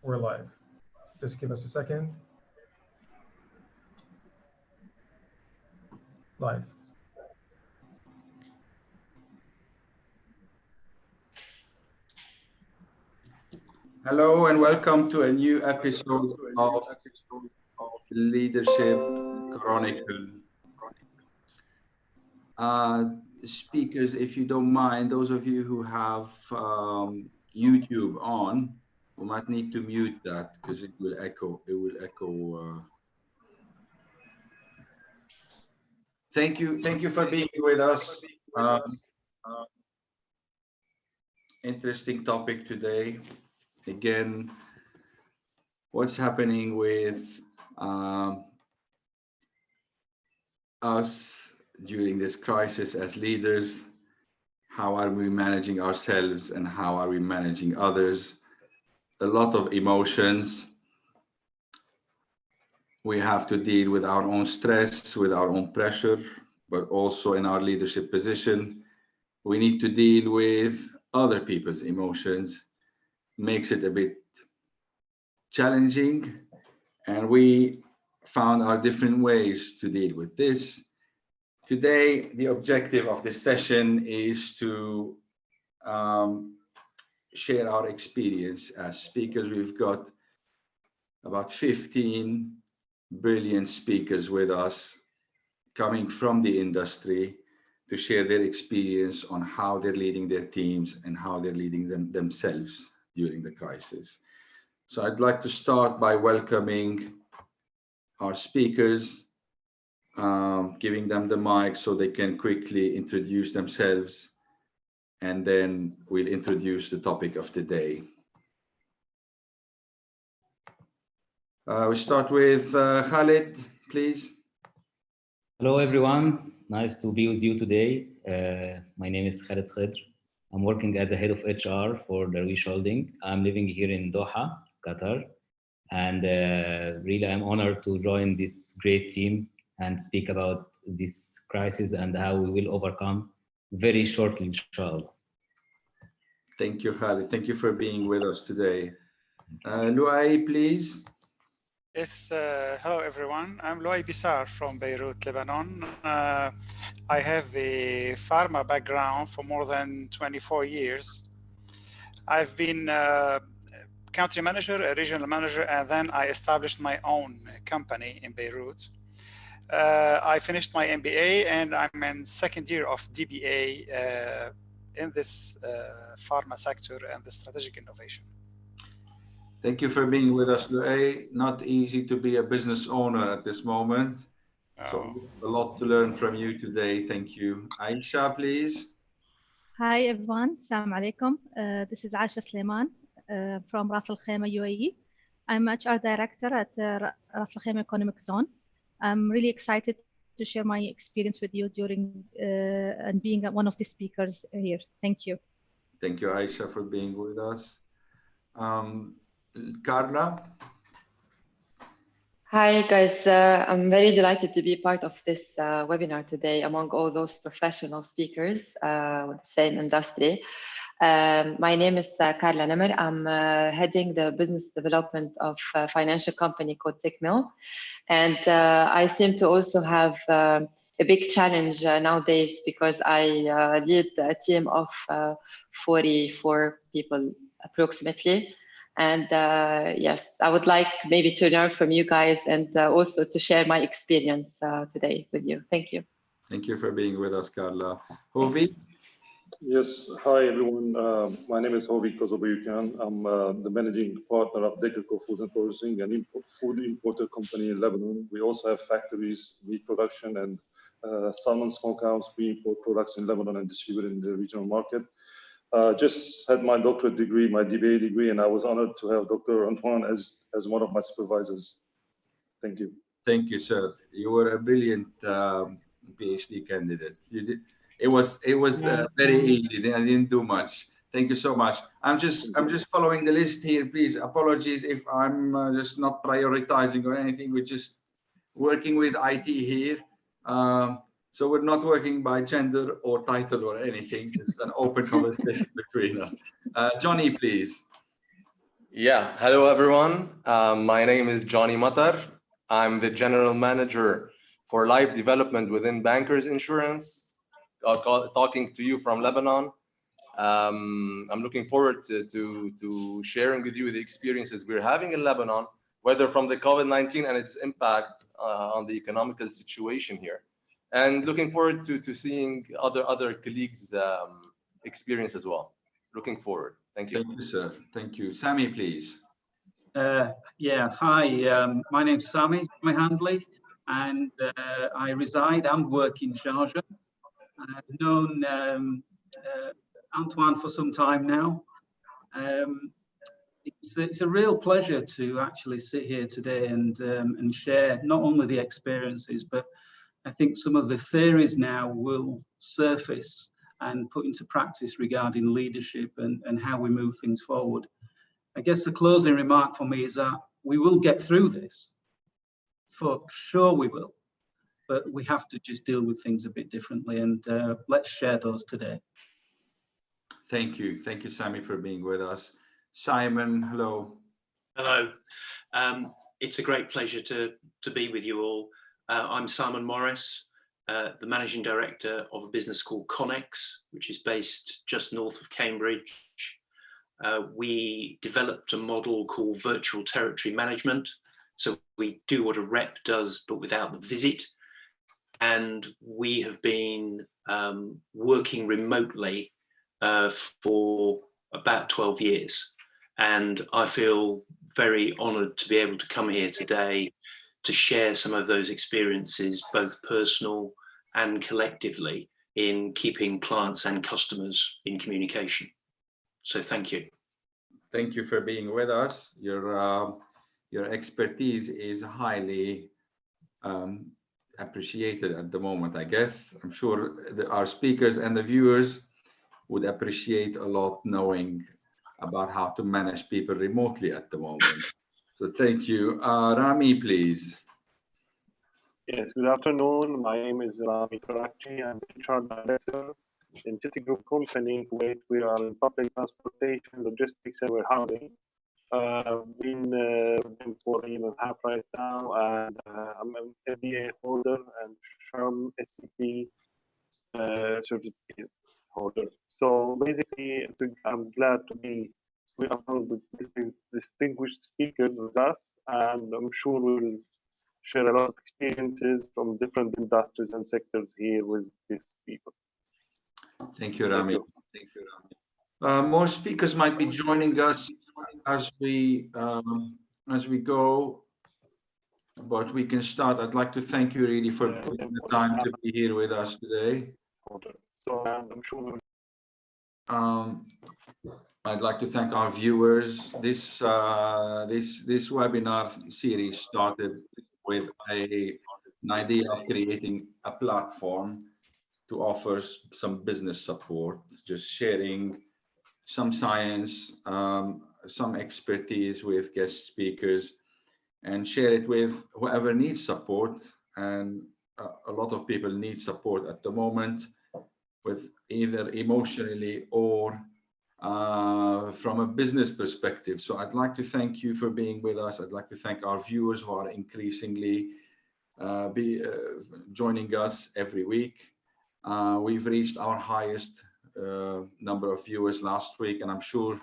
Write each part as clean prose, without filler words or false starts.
We're live. Just give us a second. Live. Hello and welcome to a new episode of Leadership Coronicle. Speakers, if you don't mind, those of you who have YouTube on, we might need to mute that because it will echo. Thank you for being with us. Interesting topic today. Again, what's happening with us during this crisis as leaders? How are we managing ourselves and how are we managing others? A lot of emotions. We have to deal with our own stress, with our own pressure, but also in our leadership position, we need to deal with other people's emotions. Makes it a bit challenging, and we found our different ways to deal with this. Today, the objective of this session is to share our experience as speakers. We've got about 15 brilliant speakers with us coming from the industry to share their experience on how they're leading their teams and how they're leading themselves during the crisis. So I'd like to start by welcoming our speakers, giving them the mic so they can quickly introduce themselves, and then we'll introduce the topic of the day. We start with Khalid, please. Hello, everyone. Nice to be with you today. My name is Khalid Khidr. I'm working as the head of HR for Darwish Holding. I'm living here in Doha, Qatar. And really, I'm honored to join this great team and speak about this crisis and how we will overcome very shortly, inshallah. Thank you, Khalid. Thank you for being with us today. Luay, please. Yes, hello everyone. I'm Luay Bissar from Beirut, Lebanon. I have a pharma background for more than 24 years. I've been country manager, a regional manager, and then I established my own company in Beirut. I finished my MBA and I'm in second year of DBA in this pharma sector and the strategic innovation. Thank you for being with us, Luay. Not easy to be a business owner at this moment. So a lot to learn from you today. Thank you. Aisha, please. Hi, everyone. Assalamu alaikum. This is Aisha Suleiman from Ras Al Khaimah, UAE. I'm HR Director at Ras Al Khaimah Economic Zone. I'm really excited to share my experience with you during and being one of the speakers here. Thank you. Thank you, Aisha, for being with us. Carla? Hi, guys. I'm very delighted to be part of this webinar today among all those professional speakers with the same industry. My name is Carla Nemer. I'm heading the business development of a financial company called TechMill. And I seem to also have a big challenge nowadays because I lead a team of 44 people approximately. And yes, I would like maybe to learn from you guys and also to share my experience today with you. Thank you. Thank you for being with us, Carla. Hovi? Yes, hi everyone. My name is Hovi Kozobayukan. I'm the managing partner of SODECO Foods and Processing, an food importer company in Lebanon. We also have factories, meat production, and salmon smokehouse. We import products in Lebanon and distribute in the regional market. Just had my doctorate degree, my DBA degree, and I was honored to have Dr. Antoine as one of my supervisors. Thank you. Thank you, sir. You were a brilliant PhD candidate. You did. It was very easy. I didn't do much. Thank you so much. I'm just following the list here. Please, apologies if I'm just not prioritizing or anything. We're just working with IT here. So we're not working by gender or title or anything. It's an open conversation between us. Johnny, please. Yeah, hello everyone. My name is Johnny Matar. I'm the General Manager for Life Development within Bankers Insurance, talking to you from Lebanon. I'm looking forward to sharing with you the experiences we're having in Lebanon, whether from the COVID-19 and its impact on the economical situation here. And looking forward to seeing other colleagues' experience as well. Looking forward. Thank you. Thank you, sir. Thank you. Sami, please. Yeah, hi, my name's Sami Handley, and I reside and work in Sharjah. I've known Antoine for some time now. It's a real pleasure to actually sit here today and share not only the experiences, but I think some of the theories now will surface and put into practice regarding leadership and how we move things forward. I guess the closing remark for me is that we will get through this. For sure we will, but we have to just deal with things a bit differently, and let's share those today. Thank you. Thank you, Sami, for being with us. Simon, hello. Hello. It's a great pleasure to be with you all. I'm Simon Morris, the Managing Director of a business called Connex, which is based just north of Cambridge. We developed a model called virtual territory management. So we do what a rep does, but without the visit. And we have been working remotely for about 12 years. And I feel very honored to be able to come here today to share some of those experiences, both personal and collectively, in keeping clients and customers in communication. So thank you. Thank you for being with us. Your expertise is highly appreciated at the moment, I guess. I'm sure our speakers and the viewers would appreciate a lot knowing about how to manage people remotely at the moment. So thank you. Rami, please. Yes, good afternoon. My name is Rami Karachi. I'm the HR Director in SODECO company, where we are in public transportation, logistics, and warehousing. Been for a year and a half right now, and I'm an MBA holder and SHRM SCP certificate holder. So basically, I'm glad to be with distinguished speakers with us, and I'm sure we'll share a lot of experiences from different industries and sectors here with these people. Thank you, Rami. Thank you, Rami. More speakers might be joining us as we go, but we can start. I'd like to thank you really for taking the time to be here with us today. So I'm sure. I'd like to thank our viewers. This webinar series started with an idea of creating a platform to offer some business support, just sharing some science, some expertise with guest speakers, and share it with whoever needs support. And a lot of people need support at the moment, with either emotionally or from a business perspective. So I'd like to thank you for being with us. I'd like to thank our viewers who are increasingly joining us every week. We've reached our highest number of viewers last week, and I'm sure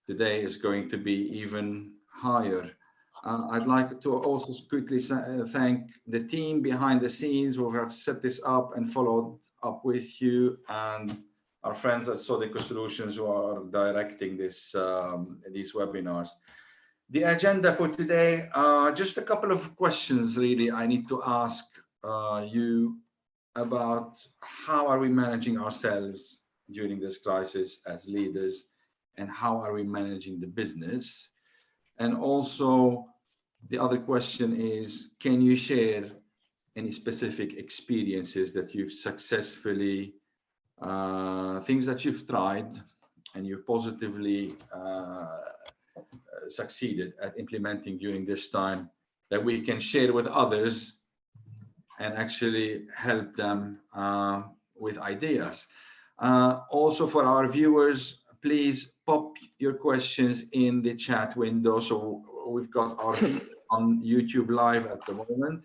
today is going to be even higher. I'd like to also quickly thank the team behind the scenes who have set this up and followed up with you, and our friends at SODECO Solutions who are directing this these webinars. The agenda for today, just a couple of questions really I need to ask you about how are we managing ourselves during this crisis as leaders, and how are we managing the business? And also the other question is, can you share any specific experiences that you've successfully, things that you've tried and you positively succeeded at implementing during this time, that we can share with others and actually help them with ideas. Also for our viewers, please pop your questions in the chat window. So we've got our view on YouTube live at the moment.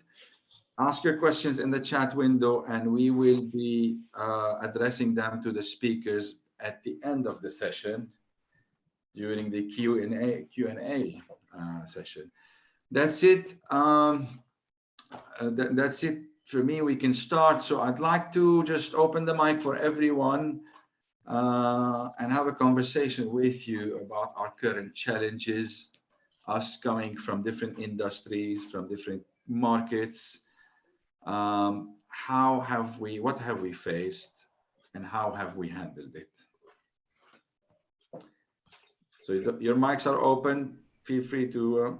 Ask your questions in the chat window, and we will be addressing them to the speakers at the end of the session during the Q&A session. That's it. That's it for me. We can start. So I'd like to just open the mic for everyone and have a conversation with you about our current challenges, us coming from different industries, from different markets. What have we faced, and how have we handled it? So your mics are open. Feel free to.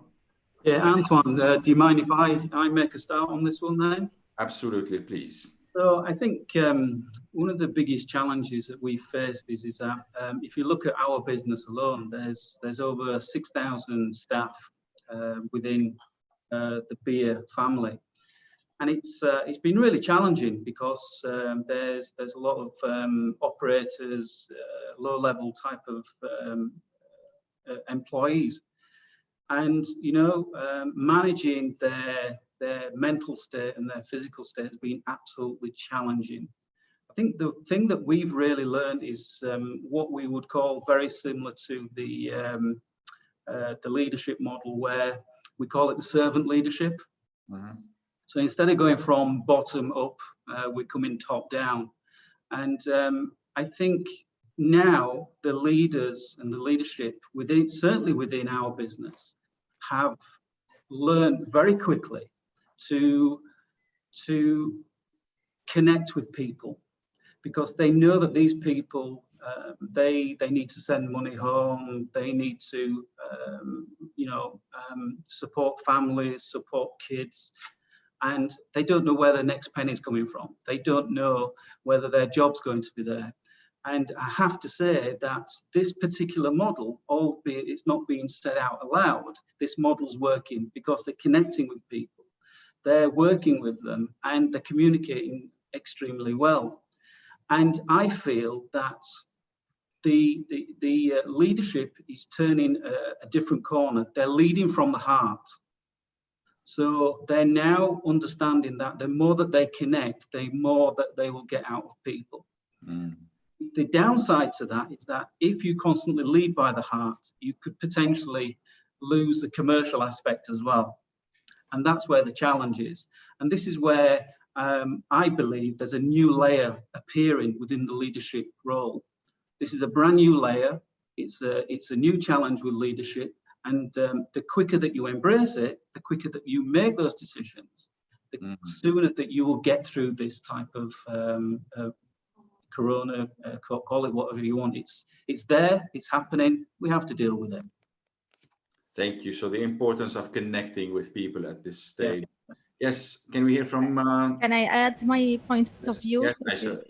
Yeah, Antoine, do you mind if I make a start on this one then? Absolutely, please. So I think one of the biggest challenges that we've faced is that if you look at our business alone, there's over 6,000 staff within the beer family, and it's been really challenging because there's a lot of operators, low-level type of employees, and managing their mental state and their physical state has been absolutely challenging. I think the thing that we've really learned is what we would call very similar to the leadership model, where we call it the servant leadership. Mm-hmm. So instead of going from bottom up, we're coming top down. And I think now the leaders and the leadership certainly within our business, have learned very quickly to connect with people, because they know that these people, they need to send money home, they need to support families, support kids, and they don't know where the next penny is coming from. They don't know whether their job's going to be there. And I have to say that this particular model, albeit it's not being said out aloud, this model's working because they're connecting with people, they're working with them, and they're communicating extremely well. And I feel that the leadership is turning a different corner. They're leading from the heart. So they're now understanding that the more that they connect, the more that they will get out of people. Mm. The downside to that is that if you constantly lead by the heart, you could potentially lose the commercial aspect as well. And that's where the challenge is. And this is where I believe there's a new layer appearing within the leadership role. This is a brand new layer. It's a new challenge with leadership. And the quicker that you embrace it, the quicker that you make those decisions, the sooner that you will get through this type of corona, call it whatever you want. It's there, it's happening, we have to deal with it. Thank you. So the importance of connecting with people at this stage. Yeah. Yes, can we hear from... Can I add my point of view? Yes, Aisha.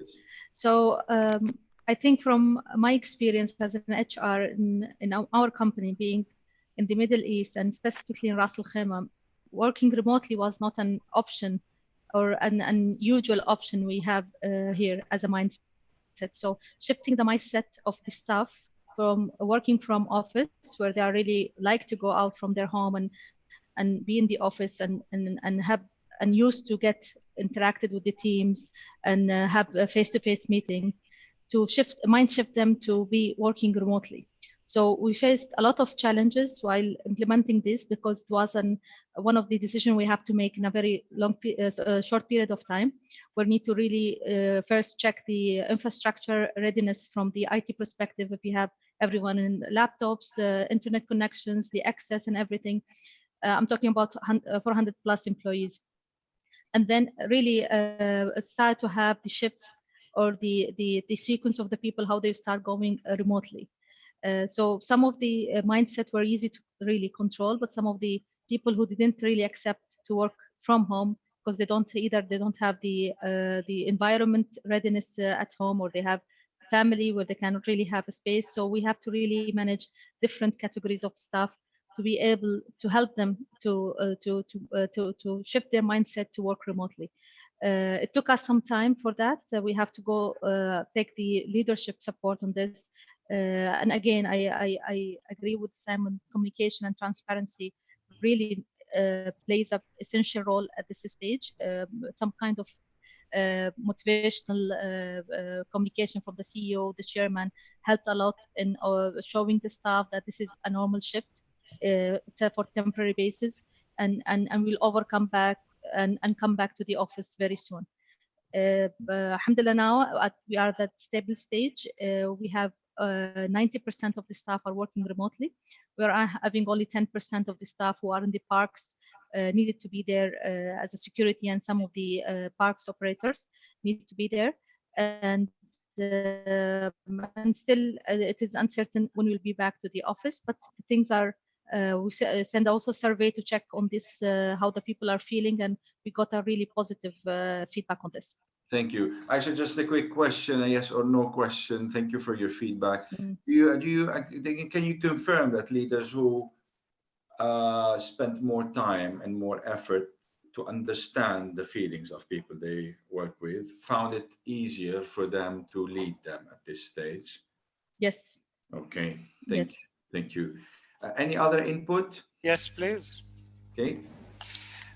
So I think from my experience as an HR in our company, being in the Middle East and specifically in Ras Al Khaimah, working remotely was not an option or an unusual option we have here as a mindset. So shifting the mindset of the staff from working from office, where they are really like to go out from their home and be in the office and used to get interacted with the teams and have a face-to-face meeting, to mind shift them to be working remotely. So we faced a lot of challenges while implementing this, because it was one of the decisions we have to make in a very short period of time. We need to really first check the infrastructure readiness from the IT perspective. If you have everyone in laptops, internet connections, the access and everything. I'm talking about 400 plus employees. And then really start to have the shifts or the sequence of the people, how they start going remotely. So some of the mindset were easy to really control, but some of the people who didn't really accept to work from home because they don't have the environment readiness at home, or they have family where they cannot really have a space. So we have to really manage different categories of staff to be able to help them to shift their mindset to work remotely. It took us some time for that. We have to go take the leadership support on this And again, I agree with Simon. Communication and transparency really plays an essential role at this stage. Some kind of motivational communication from the CEO, the chairman, helped a lot in showing the staff that this is a normal shift. It's for temporary basis, and we'll overcome back and come back to the office very soon. Alhamdulillah, now we are at that stable stage. We have 90% of the staff are working remotely. We are having only 10% of the staff who are in the parks needed to be there as a security, and some of the parks operators need to be there. And still, it is uncertain when we'll be back to the office, but things are. We send also survey to check on this, how the people are feeling, and we got a really positive feedback on this. Thank you. Actually, just a quick question, a yes or no question. Thank you for your feedback. Can you confirm that leaders who spent more time and more effort to understand the feelings of people they work with found it easier for them to lead them at this stage? Yes. Okay. Yes. Thank you. Any other input? Yes, please. Okay.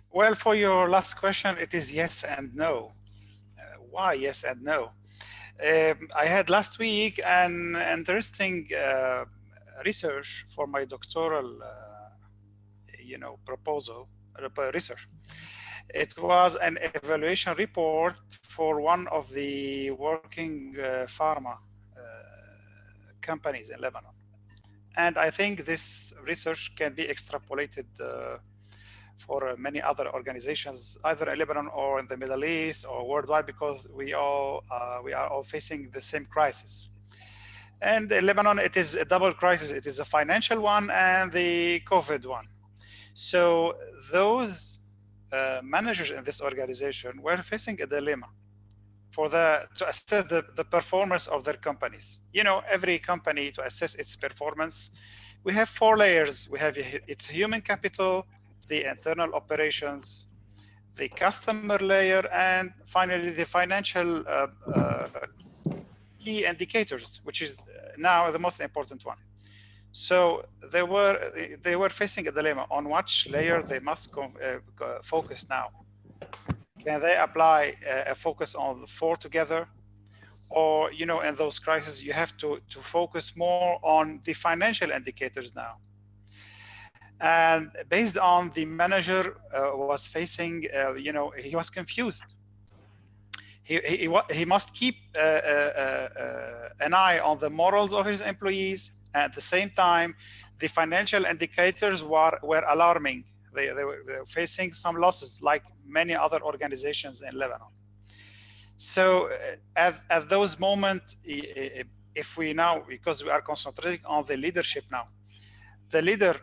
Well, for your last question, it is yes and no. Why yes and no? I had last week an interesting research for my doctoral, research. It was an evaluation report for one of the working pharma companies in Lebanon. And I think this research can be extrapolated for many other organizations, either in Lebanon or in the Middle East or worldwide, because we are all facing the same crisis. And in Lebanon, it is a double crisis. It is a financial one and the COVID one. So those managers in this organization were facing a dilemma to assess the performance of their companies. Every company, to assess its performance, we have 4 layers. We have its human capital, the internal operations, the customer layer, and finally the financial key indicators, which is now the most important one. So they were facing a dilemma on which layer they must focus now. Can they apply a focus on the 4 together? Or, in those crises, you have to focus more on the financial indicators now. And based on the manager was facing, he was confused. He must keep an eye on the morals of his employees. At the same time, the financial indicators were alarming. They were facing some losses, like many other organizations in Lebanon. So at those moments, if we now, because we are concentrating on the leadership now, the leader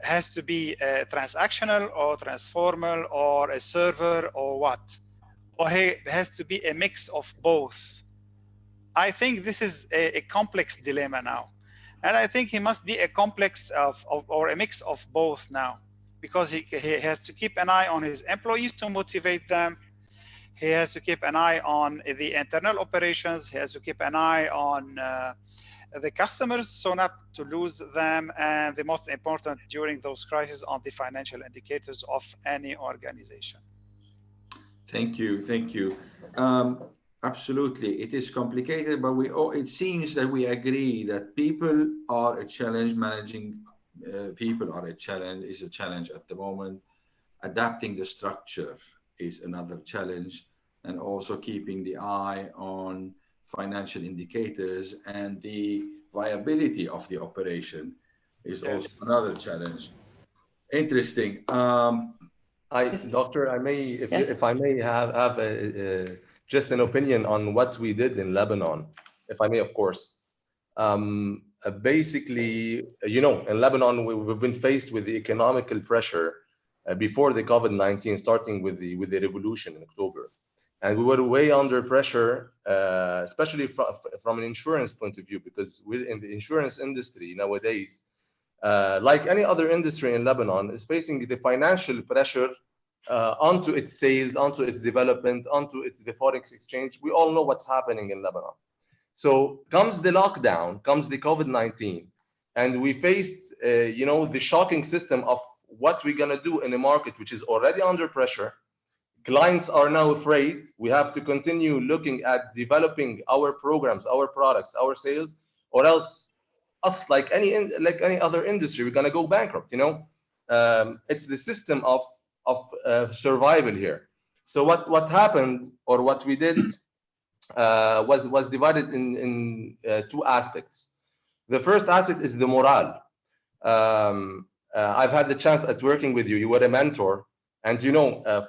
has to be transactional or transformal or a server or what? Or he has to be a mix of both. I think this is a complex dilemma now. And I think he must be a complex or a mix of both now, because he has to keep an eye on his employees to motivate them. He has to keep an eye on the internal operations. He has to keep an eye on the customers, so not to lose them. And the most important during those crises, on the financial indicators of any organization. Thank you. Thank you. Absolutely. It is complicated, but it seems that we agree that people are a challenge. Managing people is a challenge at the moment. Adapting the structure is another challenge, and also keeping the eye on financial indicators and the viability of the operation is also another challenge. Interesting. Doctor, if I may have just an opinion on what we did in Lebanon, if I may, of course. Basically, in Lebanon, we've been faced with the economical pressure before the COVID-19, starting with the revolution in October. And we were way under pressure, especially from an insurance point of view, because we're in the insurance industry nowadays, like any other industry in Lebanon, is facing the financial pressure onto its sales, onto its development, onto the forex exchange. We all know what's happening in Lebanon. So comes the lockdown, comes the COVID-19, and we faced, the shocking system of what we're gonna do in a market which is already under pressure. Clients are now afraid. We have to continue looking at developing our programs, our products, our sales, or else us, like any other industry, we're gonna go bankrupt. It's the system of survival here. So what happened, or what we did, was divided in two aspects. The first aspect is the morale. I've had the chance at working with you. You were a mentor, and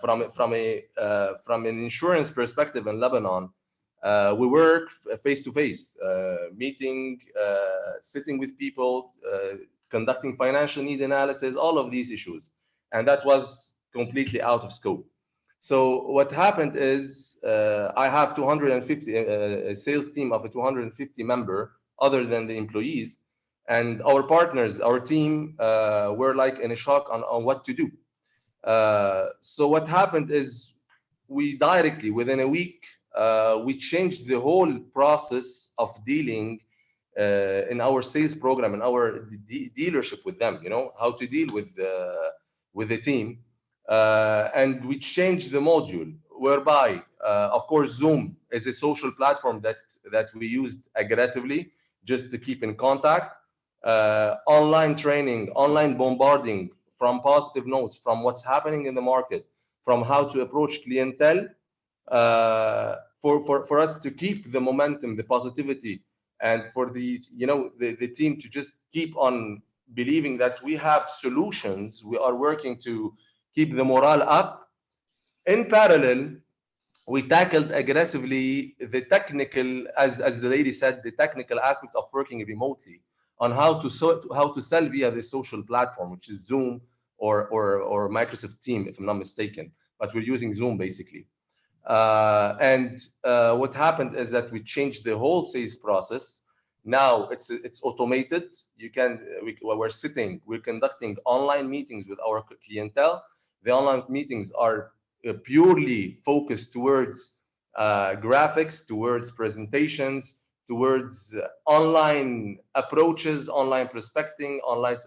from an insurance perspective in Lebanon, we work face to face, meeting, sitting with people, conducting financial need analysis, all of these issues, and that was completely out of scope. So what happened is, I have 250, a sales team of a 250 member, other than the employees, and our partners, our team, were like in a shock on what to do. So what happened is, we directly, within a week, we changed the whole process of dealing in our sales program, in our dealership with them, how to deal with the team. And we changed the module, whereby, of course, Zoom is a social platform that we used aggressively just to keep in contact. Online training, online bombarding from positive notes, from what's happening in the market, from how to approach clientele, for us to keep the momentum, the positivity, and for the team to just keep on believing that we have solutions. We are working to keep the morale up. In parallel, we tackled aggressively the technical, as the lady said, the technical aspect of working remotely, on how to sell via the social platform, which is Zoom or Microsoft Teams, if I'm not mistaken, but we're using Zoom basically. And what happened is that we changed the whole sales process. Now it's automated. We're conducting online meetings with our clientele. The online meetings are purely focused towards graphics, towards presentations, towards online approaches, online prospecting, online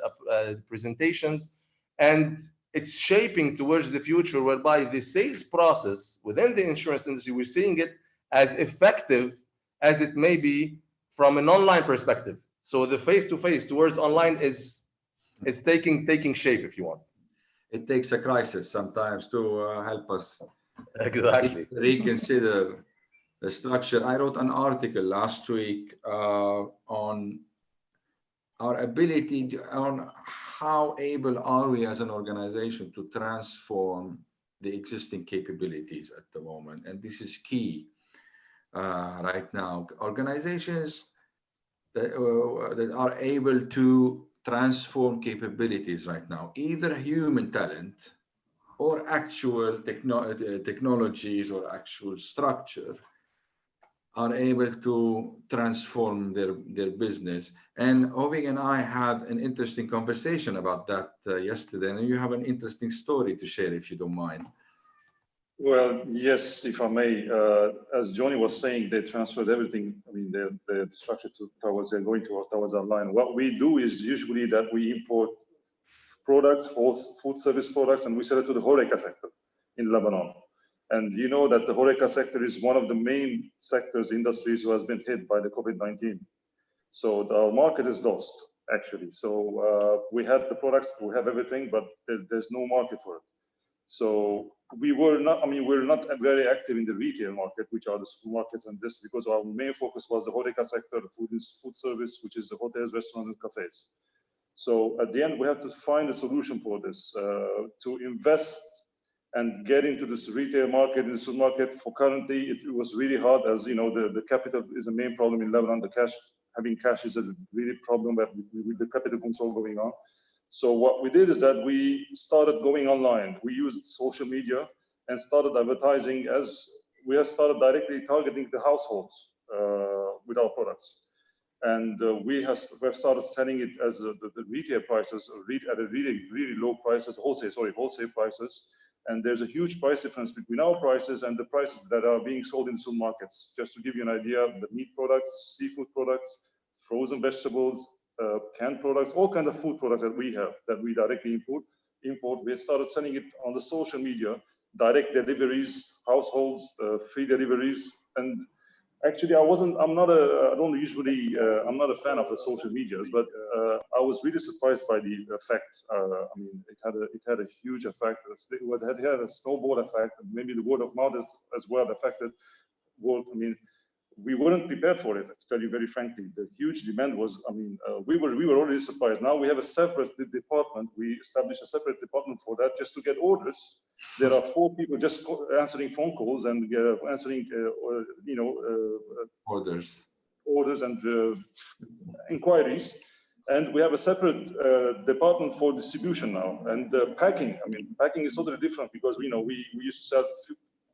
presentations, and it's shaping towards the future, whereby the sales process within the insurance industry, we're seeing it as effective as it may be from an online perspective. So the face-to-face towards online is taking shape, if you want. It takes a crisis sometimes to help us exactly reconsider the structure. I wrote an article last week on our ability on how able are we as an organization to transform the existing capabilities at the moment. And this is key right now. Organizations that are able to transform capabilities right now, either human talent or actual technologies or actual structure, are able to transform their business. And Hovig and I had an interesting conversation about that yesterday, and you have an interesting story to share, if you don't mind. Well, yes, if I may. As Johnny was saying, they transferred everything. I mean, the structure towards they're going towards online. What we do is usually that we import products, food service products, and we sell it to the HoReCa sector in Lebanon. And you know that the HoReCa sector is one of the main sectors, industries who has been hit by the COVID-19. So our market is lost, actually. So we have the products, we have everything, but there's no market for it. So we're not very active in the retail market, which are the supermarkets and this, because our main focus was the HoReCa sector, the food service, which is the hotels, restaurants, and cafes. So at the end, we have to find a solution for this, to invest and get into this retail market, in the supermarket. For currently, it was really hard, as you know, the capital is a main problem in Lebanon. Having cash is a really problem with the capital control going on. So what we did is that we started going online. We used social media and started advertising, as we have started directly targeting the households with our products. And we've started selling it as the retail prices at a really, really low prices, wholesale prices. And there's a huge price difference between our prices and the prices that are being sold in supermarkets. Just to give you an idea, the meat products, seafood products, frozen vegetables, canned products, all kinds of food products that we have, that we directly import. We started selling it on the social media, direct deliveries, households, free deliveries. And actually, I'm not a fan of the social medias, but I was really surprised by the effect. I mean, it had a huge effect. It had a snowball effect, and maybe the word of mouth as well affected. I mean, we weren't prepared for it, to tell you very frankly. The huge demand was, I mean, we were already surprised. Now we have a separate department. We established a separate department for that just to get orders. There are 4 people just answering phone calls and answering, orders and inquiries. And we have a separate department for distribution now. And packing, I mean, packing is totally different because we used to sell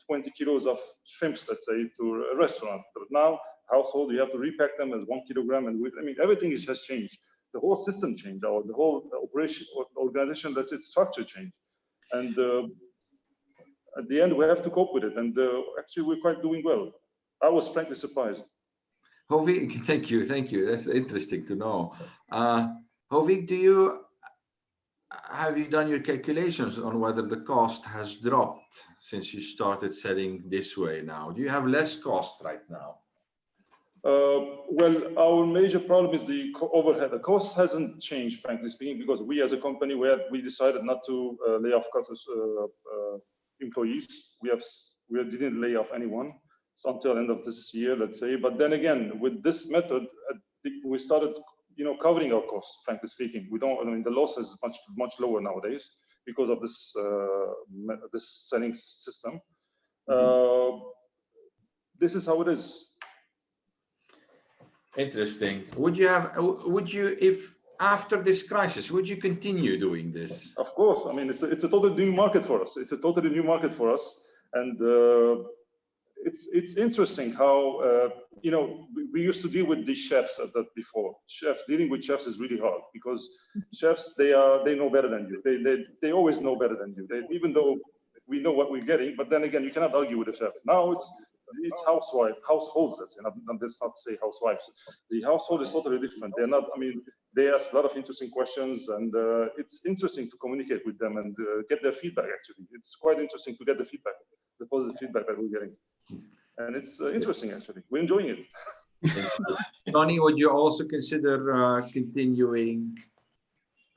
20 kilos of shrimps, let's say, to a restaurant. But now, household, you have to repack them as 1 kilogram. And I mean, everything has changed. The whole system changed, or the whole organization, that's its structure changed. And at the end, we have to cope with it. And actually, we're quite doing well. I was frankly surprised. Hovig, thank you. That's interesting to know. Hovig, have you done your calculations on whether the cost has dropped since you started selling this way now? Do you have less cost right now? Well, our major problem is the overhead. The cost hasn't changed, frankly speaking, because we as a company, we decided not to lay off employees. We didn't lay off anyone until end of this year, let's say. But then again, with this method, we started covering our costs, frankly speaking. I mean, the loss is much lower nowadays because of this this selling system. This is how it is. Interesting. Would you, if after this crisis, would you continue doing this? Of course. I mean, it's a totally new market for us. And it's interesting how we used to deal with the chefs at that before. Dealing with chefs is really hard because chefs they know better than you. They always know better than you. Even though we know what we're getting, but then again, you cannot argue with a chef. Now it's households. Let's not say housewives. The household is totally different. They're not. I mean, they ask a lot of interesting questions, and it's interesting to communicate with them and get their feedback. Actually, it's quite interesting to get the feedback, the positive feedback that we're getting. And it's interesting, actually. We're enjoying it. Tony, would you also consider continuing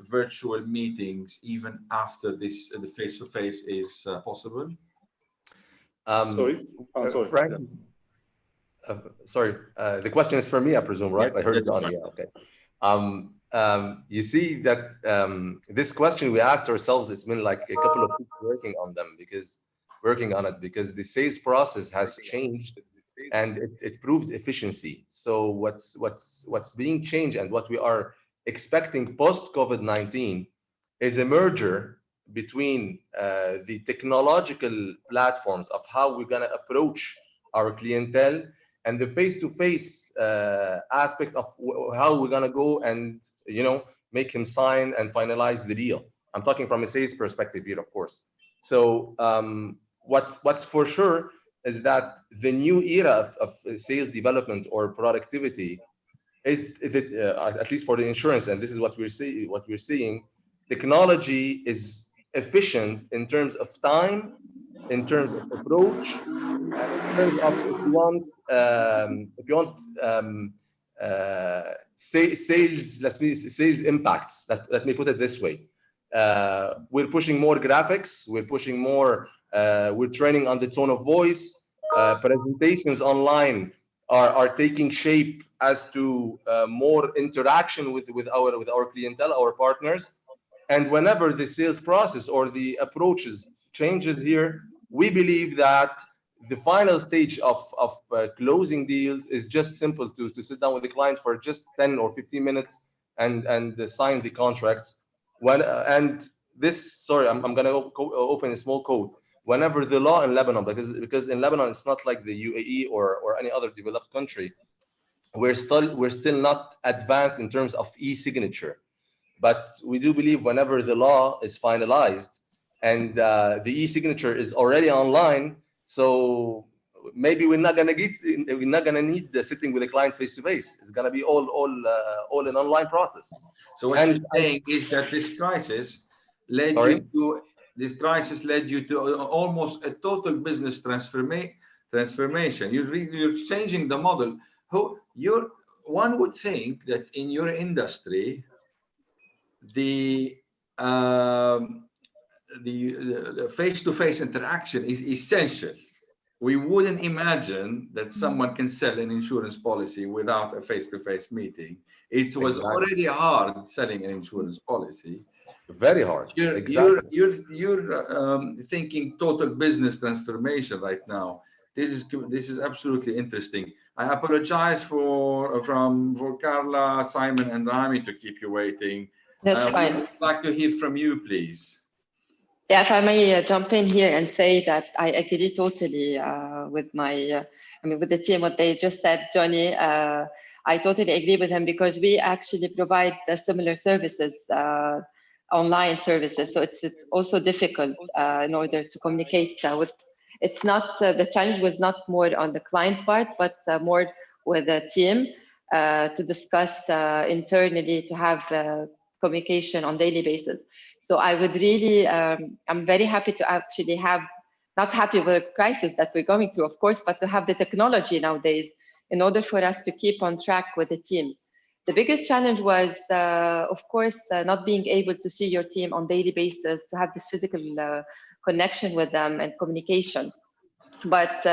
virtual meetings even after this, the face-to-face is possible? Sorry. I'm sorry. Frank, sorry. The question is for me, I presume, right? Yeah, I heard Johnny. Yeah, okay. You see that this question we asked ourselves, it's been like a couple of weeks working on it because the sales process has changed and it proved efficiency. So what's being changed and what we are expecting post COVID-19 is a merger between the technological platforms of how we're going to approach our clientele and the face-to-face aspect of how we're going to go and make him sign and finalize the deal. I'm talking from a sales perspective here, of course. So what's for sure is that the new era of sales development or productivity is, at least for the insurance, and this is what we're seeing, technology is efficient in terms of time, in terms of approach, and in terms of if you want sales impacts. Let me put it this way. We're pushing more graphics. We're pushing more. We're training on the tone of voice. Presentations online are taking shape as to more interaction with our clientele, our partners. And whenever the sales process or the approaches changes here, we believe that the final stage of closing deals is just simple to sit down with the client for just 10 or 15 minutes and sign the contracts. And this, sorry, I'm going to open a small code. Whenever the law in Lebanon, because in Lebanon it's not like the UAE or any other developed country, we're still not advanced in terms of e-signature. But we do believe whenever the law is finalized and the e-signature is already online. So maybe we're not gonna need sitting with a client face to face. It's gonna be all an online process. So what you're saying is that this crisis led you to almost a total business transformation. You're changing the model. One would think that in your industry, the face-to-face interaction is essential. We wouldn't imagine that someone can sell an insurance policy without a face-to-face meeting. It was already hard selling an insurance policy. Very hard. You're thinking total business transformation right now. This is absolutely interesting. I apologize for Carla, Simon, and Rami to keep you waiting. That's fine. I'd like to hear from you, please. Yeah, if I may jump in here and say that I agree totally with with the team, what they just said, Johnny. I totally agree with him because we actually provide similar services, online services. So it's also difficult in order to communicate with. It's not the challenge was not more on the client part, but more with the team to discuss internally, to have communication on daily basis. So I would really, I'm very happy to actually have, not happy with the crisis that we're going through, of course, but to have the technology nowadays in order for us to keep on track with the team. The biggest challenge was, of course, not being able to see your team on daily basis, to have this physical connection with them and communication. But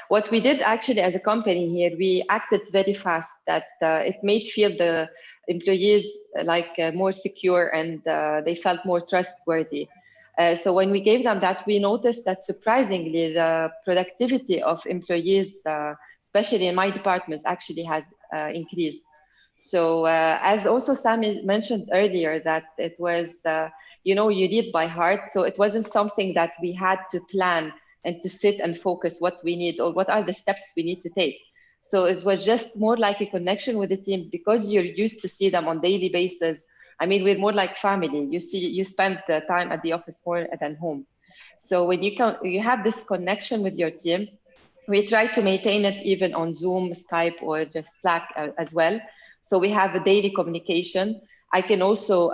what we did actually as a company here, we acted very fast that it made feel the employees like more secure and they felt more trustworthy. So when we gave them that, we noticed that surprisingly, the productivity of employees, especially in my department, actually has increased. So as also Sami mentioned earlier, that it was, you lead by heart. So it wasn't something that we had to plan and to sit and focus what we need or what are the steps we need to take. So it was just more like a connection with the team because you're used to see them on daily basis. I mean, we're more like family. You spend the time at the office more than home. So when you have this connection with your team, we try to maintain it even on Zoom, Skype, or Slack as well. So we have a daily communication. I can also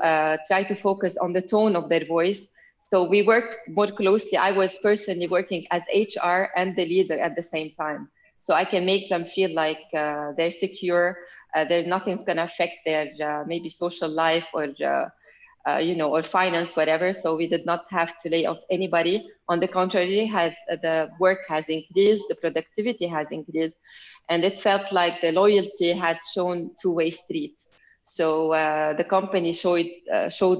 try to focus on the tone of their voice. So we work more closely. I was personally working as HR and the leader at the same time. So I can make them feel like they're secure. There's nothing's going to affect their maybe social life or or finance, whatever. So we did not have to lay off anybody. On the contrary, the work has increased, the productivity has increased, and it felt like the loyalty had shown two-way street. So the company showed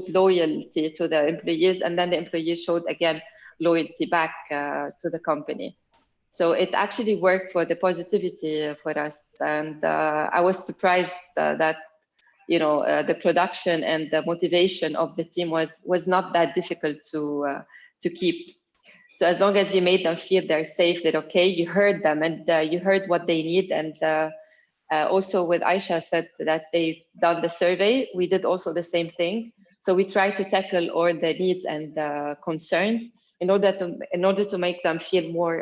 loyalty to the employees, and then the employees showed again loyalty back to the company. So it actually worked for the positivity for us, and I was surprised that the production and the motivation of the team was not that difficult to keep. So as long as you made them feel they're safe, they're okay, you heard them and you heard what they need. And also with Aisha said that they've done the survey, we did also the same thing. So we try to tackle all the needs and concerns in order to make them feel more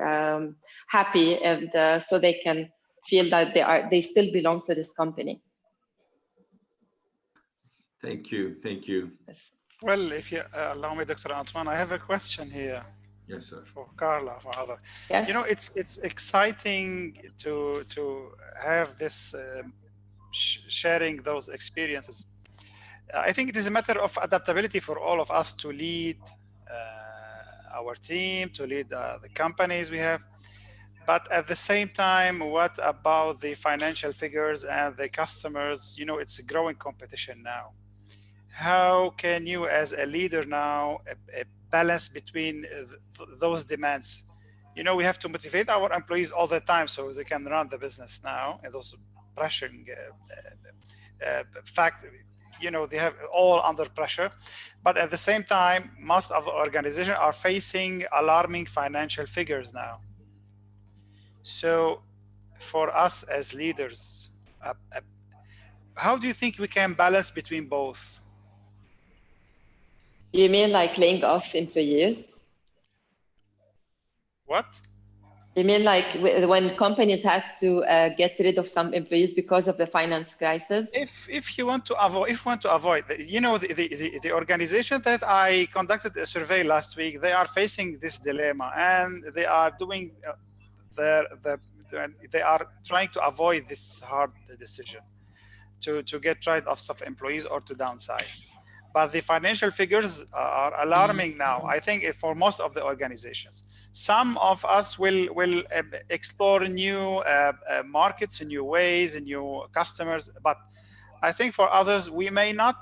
happy and so they can feel that they still belong to this company. Thank you. Well, if you allow me, Dr. Antoine, I have a question here. Yes, sir. For Carla, for other. Yes. It's exciting to have this sharing those experiences. I think it is a matter of adaptability for all of us to lead our team, to lead the companies we have. But at the same time, what about the financial figures and the customers? It's a growing competition now. How can you, as a leader now, balance between those demands? We have to motivate our employees all the time so they can run the business now, and those pressuring they have all under pressure. But at the same time, most of the organizations are facing alarming financial figures now. So for us as leaders, how do you think we can balance between both? You mean like laying off employees? What? You mean like when companies have to get rid of some employees because of the finance crisis? If you want to avoid, you know, the organization that I conducted a survey last week, they are facing this dilemma, and they are doing they are trying to avoid this hard decision to get rid of some employees or to downsize. But the financial figures are alarming now, I think, for most of the organizations. Some of us will explore new markets, new ways, new customers, but I think for others, we may not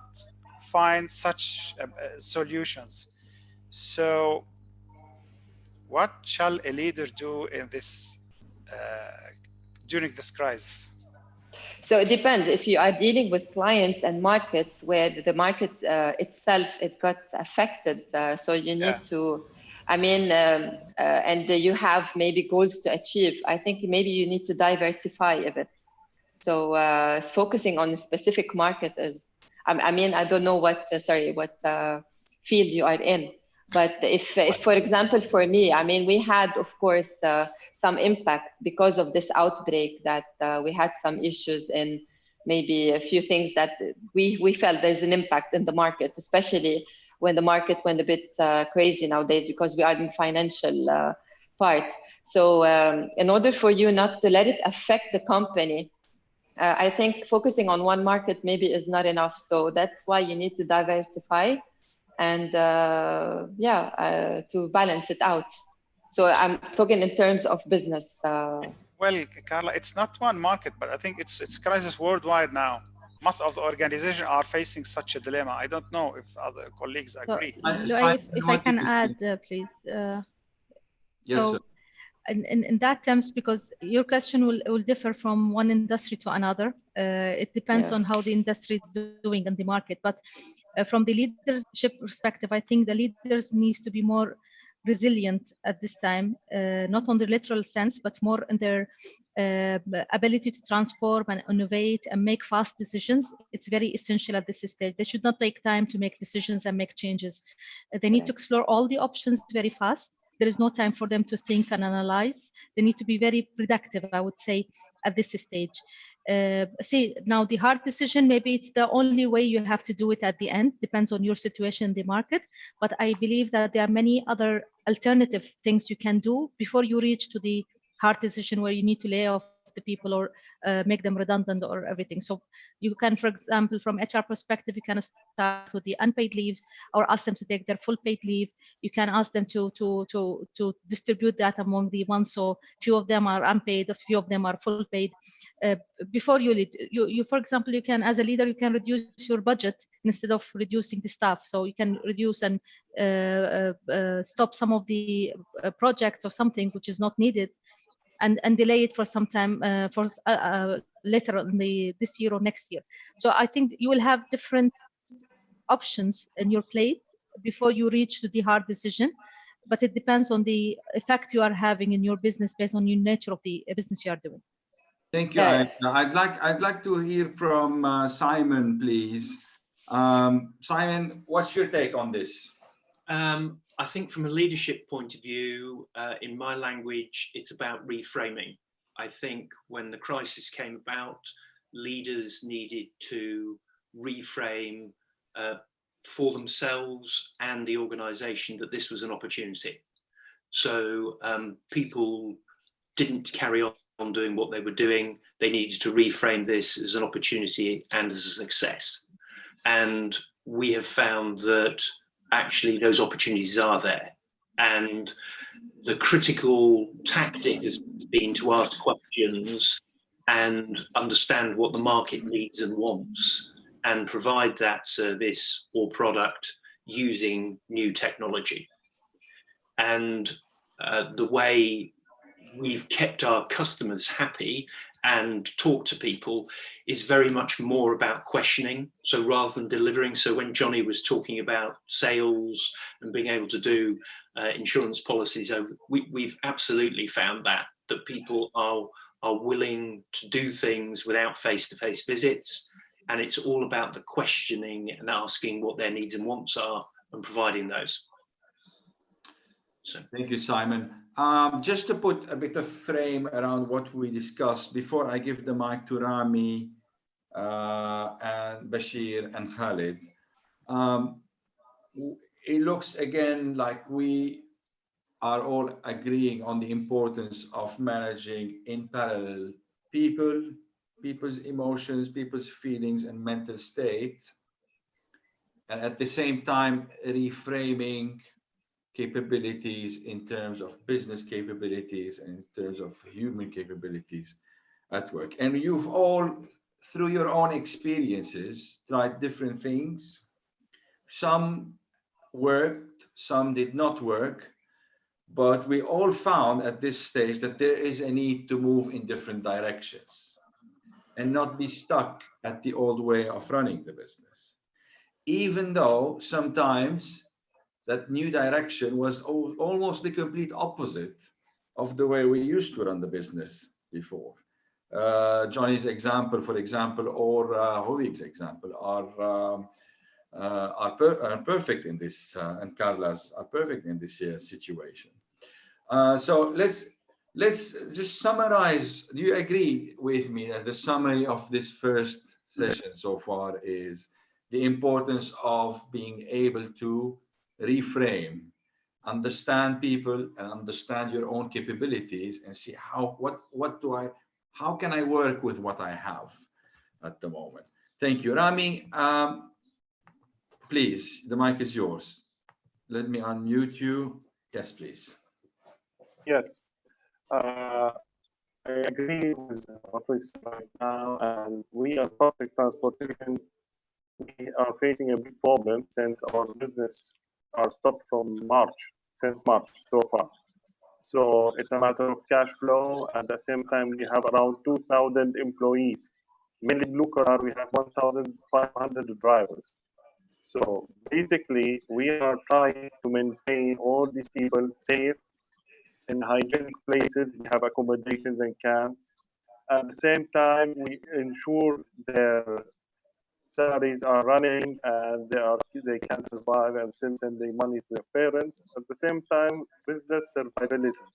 find such solutions. So what shall a leader do in this during this crisis? So it depends. If you are dealing with clients and markets where the market itself, it got affected, so you need to, I mean, and you have maybe goals to achieve. I think maybe you need to diversify a bit. So focusing on a specific market is, I mean, I don't know what field you are in. But if, for example, for me, I mean, we had, of course, some impact because of this outbreak, that we had some issues and maybe a few things that we felt there's an impact in the market, especially when the market went a bit crazy nowadays because we are in financial part. So in order for you not to let it affect the company, I think focusing on one market maybe is not enough. So that's why you need to diversify and to balance it out. So I'm talking in terms of business. Well, Carla, it's not one market, but I think it's crisis worldwide now. Most of the organizations are facing such a dilemma. I don't know if other colleagues agree. If I can add, please. Yes, so, in that terms, because your question will differ from one industry to another. It depends on how the industry is doing in the market. But from the leadership perspective, I think the leaders needs to be more resilient at this time, not on the literal sense, but more in their ability to transform and innovate and make fast decisions. It's very essential at this stage. They should not take time to make decisions and make changes. They need to explore all the options very fast. There is no time for them to think and analyze. They need to be very productive, I would say, at this stage. See, now the hard decision, maybe it's the only way you have to do it at the end, depends on your situation in the market. But I believe that there are many other alternative things you can do before you reach to the hard decision where you need to lay off the people or make them redundant or everything. So you can, for example, from HR perspective, you can start with the unpaid leaves or ask them to take their full paid leave. You can ask them to distribute that among the ones. So few of them are unpaid, a few of them are full paid. Before you lead, you, for example, you can, as a leader, you can reduce your budget instead of reducing the staff. So you can reduce and stop some of the projects or something which is not needed, and delay it for some time for later in this year or next year. So I think you will have different options in your plate before you reach to the hard decision, but it depends on the effect you are having in your business based on your nature of the business you are doing. Thank you. I'd like to hear from Simon, please. Simon, what's your take on this? I think from a leadership point of view, in my language, it's about reframing. I think when the crisis came about, leaders needed to reframe for themselves and the organization that this was an opportunity. So people didn't carry on doing what they were doing. They needed to reframe this as an opportunity and as a success. And we have found that actually those opportunities are there. And the critical tactic has been to ask questions and understand what the market needs and wants and provide that service or product using new technology. And the way we've kept our customers happy and talk to people is very much more about questioning. So rather than delivering, so when Johnny was talking about sales and being able to do insurance policies, we've absolutely found that people are willing to do things without face-to-face visits. And it's all about the questioning and asking what their needs and wants are and providing those. So. Thank you, Simon. Just to put a bit of frame around what we discussed before I give the mic to Rami and Bashir and Khalid. It looks again like we are all agreeing on the importance of managing in parallel people's emotions, people's feelings and mental state, and at the same time reframing capabilities in terms of business capabilities and in terms of human capabilities at work. And you've all, through your own experiences, tried different things. Some worked, some did not work, but we all found at this stage that there is a need to move in different directions and not be stuck at the old way of running the business. Even though sometimes that new direction was almost the complete opposite of the way we used to run the business before. Johnny's example, for example, or Hovik's example are perfect in this, and Carla's are perfect in this situation. So let's just summarize. Do you agree with me that the summary of this first session so far is the importance of being able to reframe, understand people and understand your own capabilities and see how can I work with what I have at the moment? Thank you. Rami, please, the mic is yours. Let me unmute you. Yes, please. Yes, I agree with what we see right now, and we are public transportation. We are facing a big problem since our business are stopped since March so far. So it's a matter of cash flow. At the same time, we have around 2,000 employees. Mainly blue collar, we have 1,500 drivers. So basically, we are trying to maintain all these people safe in hygienic places. We have accommodations and camps. At the same time, we ensure their salaries are running and they can survive and still send their money to their parents. At the same time, business survivability.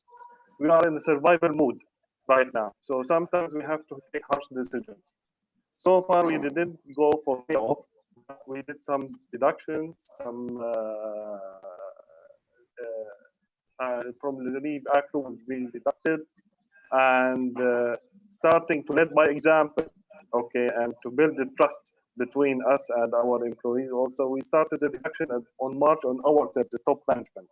We are in a survival mood right now. So sometimes we have to take harsh decisions. So far, we didn't go for payoff. We did some deductions, some from the leave accruals being deducted, and starting to lead by example, okay, and to build the trust between us and our employees. Also, we started the reduction on March on ourselves, the top management,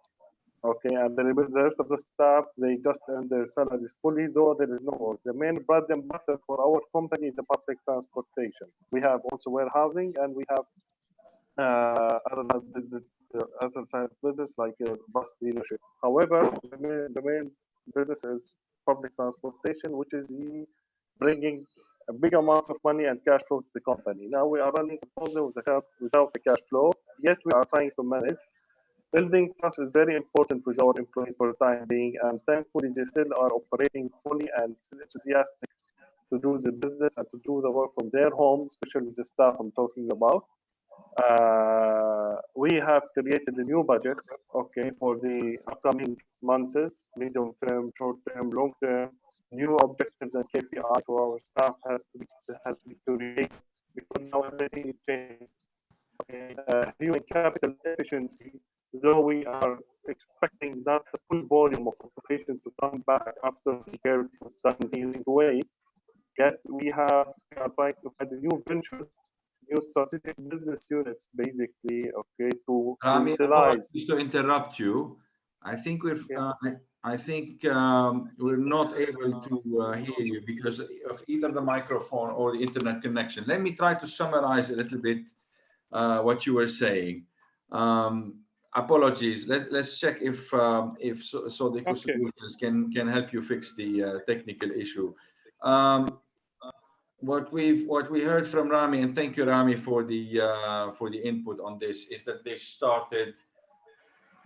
okay, and the rest of the staff, they just earn their salaries fully, though there is no work. The main bread and butter for our company is the public transportation. We have also warehousing, and we have other business, other side of business like bus dealership. However, the main business is public transportation, which is bringing a big amount of money and cash flow to the company. Now we are running a problem without the cash flow, yet we are trying to manage. Building trust is very important with our employees for the time being, and thankfully they still are operating fully and enthusiastic to do the business and to do the work from their home, especially the staff I'm talking about. We have created a new budget, okay, for the upcoming months, medium term, short term, long term, new objectives and KPIs for our staff has to be created because now everything is changed. Okay, human capital efficiency, though we are expecting not the full volume of operation to come back after the curve was done in a way, yet we are trying to find a new ventures, new strategic business units, basically, okay, to utilize. To interrupt you, I think we're. Yes. I think we're not able to hear you because of either the microphone or the internet connection. Let me try to summarize a little bit what you were saying. Apologies. Let's check if SODECO Solutions can help you fix the technical issue. What we heard from Rami, and thank you, Rami, for the input on this, is that they started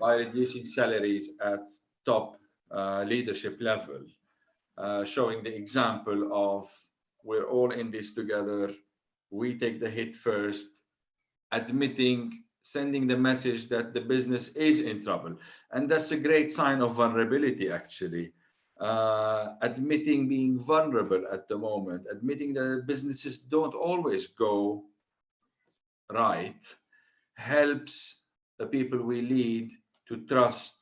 by reducing salaries at top leadership level, showing the example of we're all in this together. We take the hit first, admitting sending the message that the business is in trouble. And that's a great sign of vulnerability, actually. Admitting being vulnerable at the moment, admitting that businesses don't always go right, helps the people we lead to trust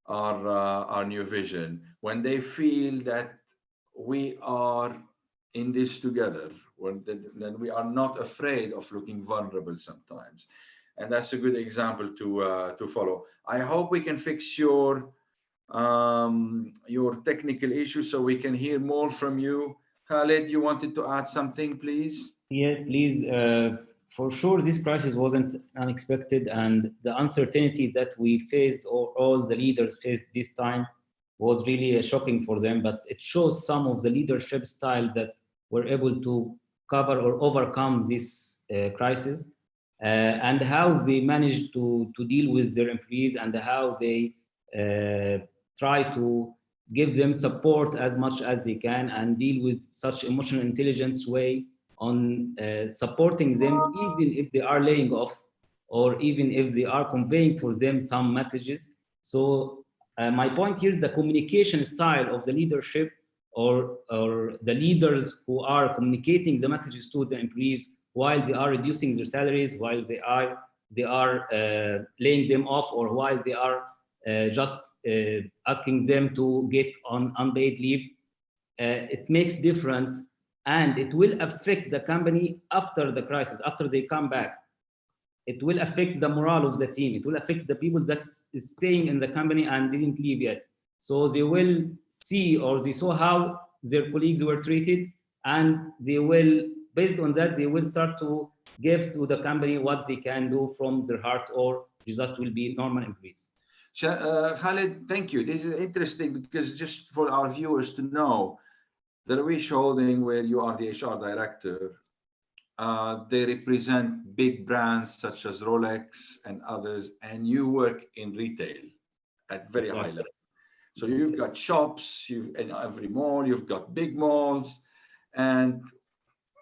our new vision. When they feel that we are in this together, then we are not afraid of looking vulnerable sometimes. And that's a good example to follow. I hope we can fix your technical issues so we can hear more from you. Khaled, you wanted to add something, please? Yes, please. For sure, this crisis wasn't unexpected, and the uncertainty that we faced, or all the leaders faced this time, was really shocking for them. But it shows some of the leadership style that were able to cover or overcome this crisis, and how they managed to deal with their employees, and how they try to give them support as much as they can, and deal with such emotional intelligence way on supporting them, even if they are laying off, or even if they are conveying for them some messages. So my point here, the communication style of the leadership, or the leaders who are communicating the messages to the employees while they are reducing their salaries, while they are laying them off, or while they are just asking them to get on unpaid leave, it makes difference, and it will affect the company after the crisis, after they come back. It will affect the morale of the team. It will affect the people that is staying in the company and didn't leave yet. So they will see, or they saw how their colleagues were treated, and they will, based on that, they will start to give to the company what they can do from their heart, or just will be normal employees. Khaled, thank you. This is interesting, because just for our viewers to know, the Rawish Holding, where you are the HR director, they represent big brands such as Rolex and others, and you work in retail at very high level. So you've got shops, in every mall, you've got big malls, and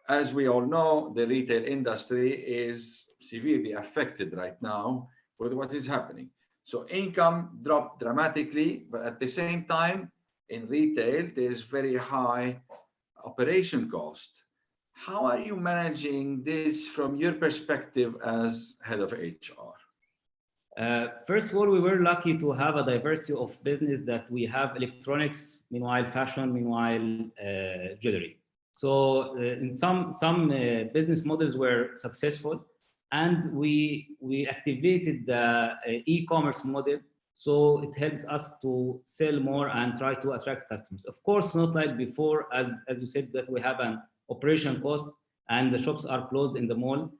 as we all know, the retail industry is severely affected right now with what is happening. So income dropped dramatically, but at the same time, in retail, there's very high operation cost. How are you managing this from your perspective as head of HR? First of all, we were lucky to have a diversity of business, that we have electronics, meanwhile fashion, meanwhile jewelry. So in some business models were successful, and we activated the e-commerce model. So it helps us to sell more and try to attract customers. Of course, not like before, as you said, that we have an operation cost and the shops are closed in the mall.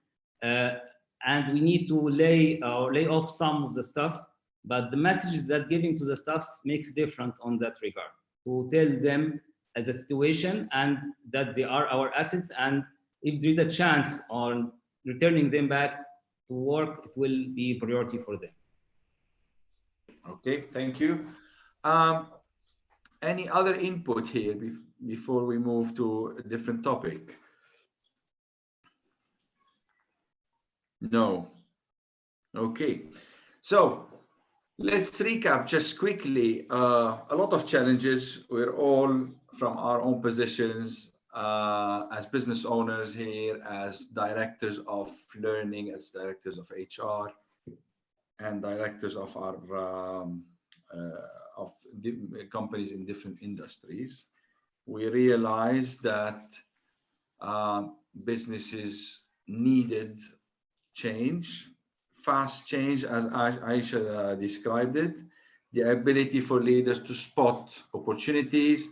And we need to lay off some of the stuff, but the messages that giving to the staff makes different on that regard, to tell them the situation and that they are our assets, and if there is a chance on returning them back to work, it will be priority for them. Okay, thank you. Any other input here before we move to a different topic? No. Okay, so let's recap just quickly. A lot of challenges. We're all from our own positions as business owners here, as directors of learning, as directors of HR, and directors of our companies in different industries. We realized that businesses needed change, fast change, as Aisha described it, the ability for leaders to spot opportunities,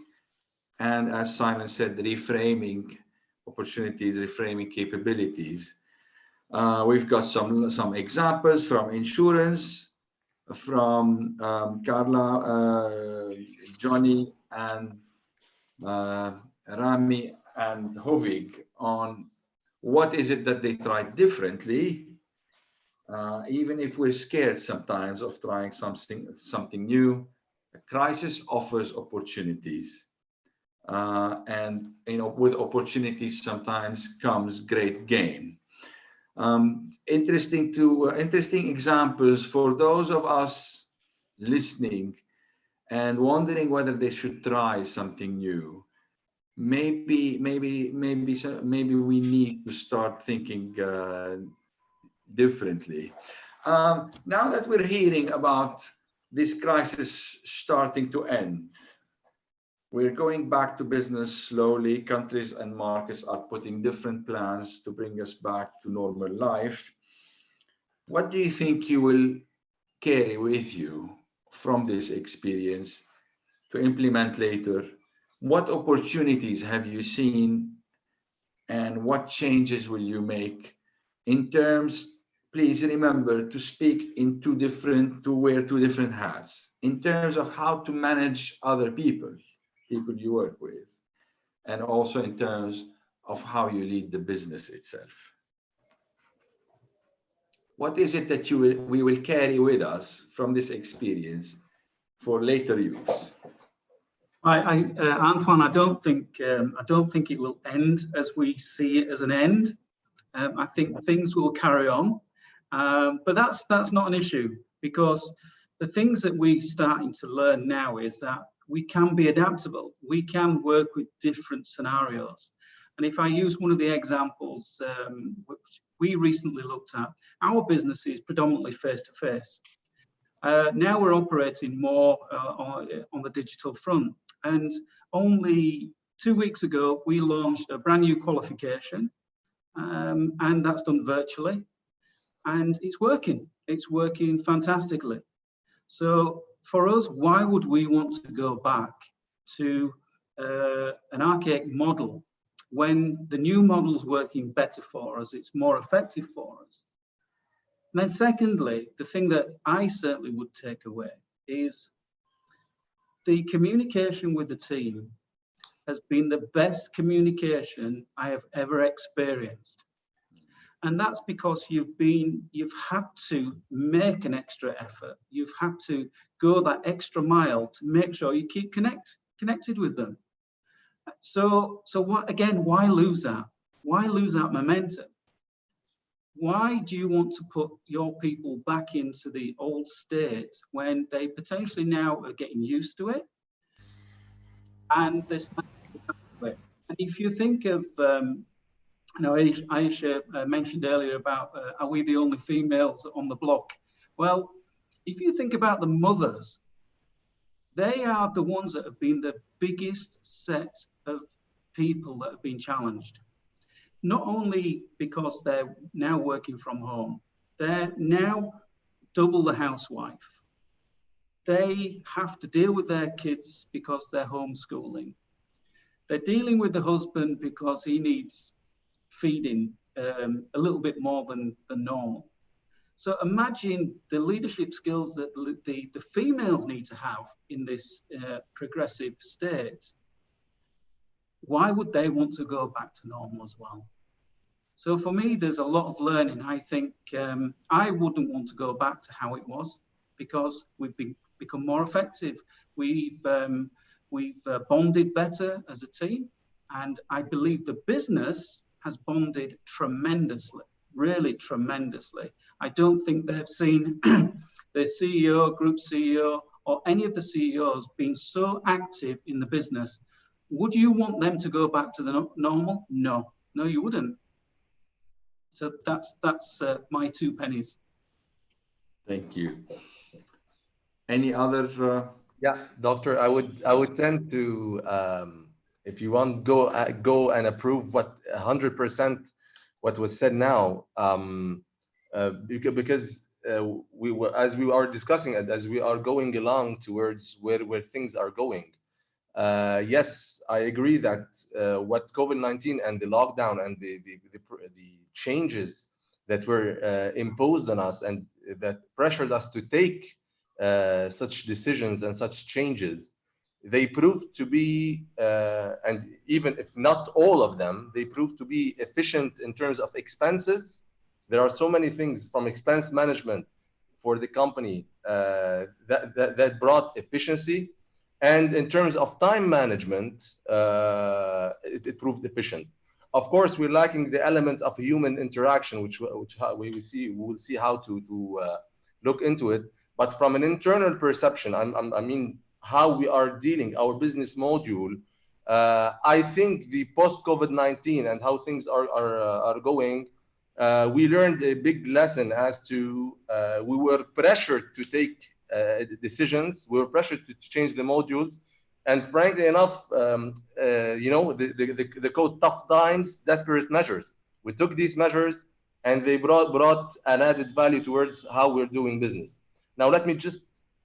and as Simon said, reframing opportunities, reframing capabilities. We've got some examples from insurance, from Carla, Johnny, and Rami and Hovig on what is it that they tried differently, even if we're scared sometimes of trying something new. A crisis offers opportunities, and with opportunities sometimes comes great gain. Interesting examples for those of us listening and wondering whether they should try something new. Maybe we need to start thinking differently. Now that we're hearing about this crisis starting to end, we're going back to business slowly. Countries and markets are putting different plans to bring us back to normal life. What do you think you will carry with you from this experience to implement later? What opportunities have you seen and what changes will you make in terms, please remember to speak in to wear two different hats, in terms of how to manage other people you work with, and also in terms of how you lead the business itself. What is it that we will carry with us from this experience for later use? Antoine, I don't think it will end as we see it as an end. I think things will carry on, but that's not an issue, because the things that we're starting to learn now is that we can be adaptable. We can work with different scenarios. And if I use one of the examples which we recently looked at, our business is predominantly face-to-face. Now we're operating more on the digital front. And only 2 weeks ago, we launched a brand new qualification, and that's done virtually. And it's working. It's working fantastically. So for us, why would we want to go back to an archaic model when the new model is working better for us, it's more effective for us? And then secondly, the thing that I certainly would take away is the communication with the team has been the best communication I have ever experienced. And that's because you've had to make an extra effort. You've had to go that extra mile to make sure you keep connected with them. So what, again, why lose that? Why lose that momentum? Why do you want to put your people back into the old state when they potentially now are getting used to it? And this, and if you think of, Aisha mentioned earlier about, are we the only females on the block? Well, if you think about the mothers, they are the ones that have been the biggest set of people that have been challenged. Not only because they're now working from home, they're now double the housewife. They have to deal with their kids because they're homeschooling. They're dealing with the husband because he needs feeding a little bit more than normal. So imagine the leadership skills that the females need to have in this progressive state. Why would they want to go back to normal as well? So for me, there's a lot of learning. I think I wouldn't want to go back to how it was, because we've become more effective. We've bonded better as a team, and I believe the business has bonded tremendously, really tremendously. I don't think they've seen the CEO, group CEO, or any of the CEOs being so active in the business. Would you want them to go back to the normal? No, you wouldn't. So that's my 2 pennies. Thank you. Any other? Yeah, Doctor, I would tend to, if you want, go and approve 100% what was said now, because as we are discussing it, as we are going along towards where things are going. Yes, I agree that what COVID-19 and the lockdown and the changes that were imposed on us and that pressured us to take such decisions and such changes, they proved to be, and even if not all of them, they proved to be efficient in terms of expenses. There are so many things from expense management for the company that brought efficiency. And in terms of time management, it proved efficient. Of course, we're lacking the element of human interaction, which we will see how to look into it. But from an internal perception, I mean, how we are dealing our business module, I think the post-COVID-19 and how things are going, we learned a big lesson as to we were pressured to take decisions. We were pressured to change the modules. And frankly enough, you know, the code tough times, desperate measures. We took these measures and they brought an added value towards how we're doing business. Now, let me just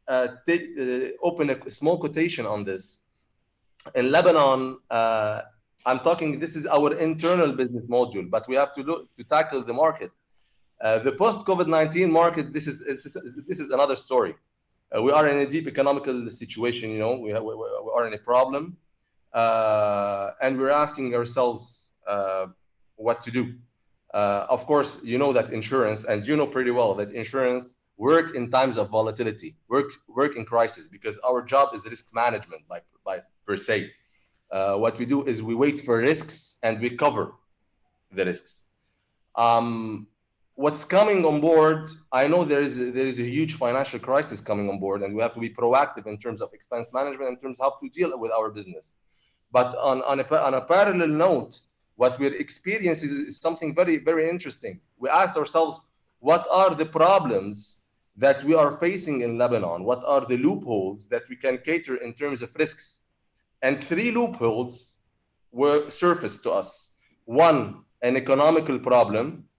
open a small quotation on this. In Lebanon, I'm talking, this is our internal business module, but we have to look to tackle the market. The post-COVID-19 market, this is another story. We are in a deep economical situation, you know, we are in a problem, and we're asking ourselves what to do. Of course, you know that insurance, and you know pretty well that insurance work in times of volatility, work in crisis, because our job is risk management by per se. What we do is we wait for risks and we cover the risks. What's coming on board, I know there is a huge financial crisis coming on board, and we have to be proactive in terms of expense management, in terms of how to deal with our business. But on a parallel note, what we're experiencing is something very, very interesting. We asked ourselves, what are the problems that we are facing in Lebanon? What are the loopholes that we can cater in terms of risks? And 3 loopholes were surfaced to us. One, an economical problem,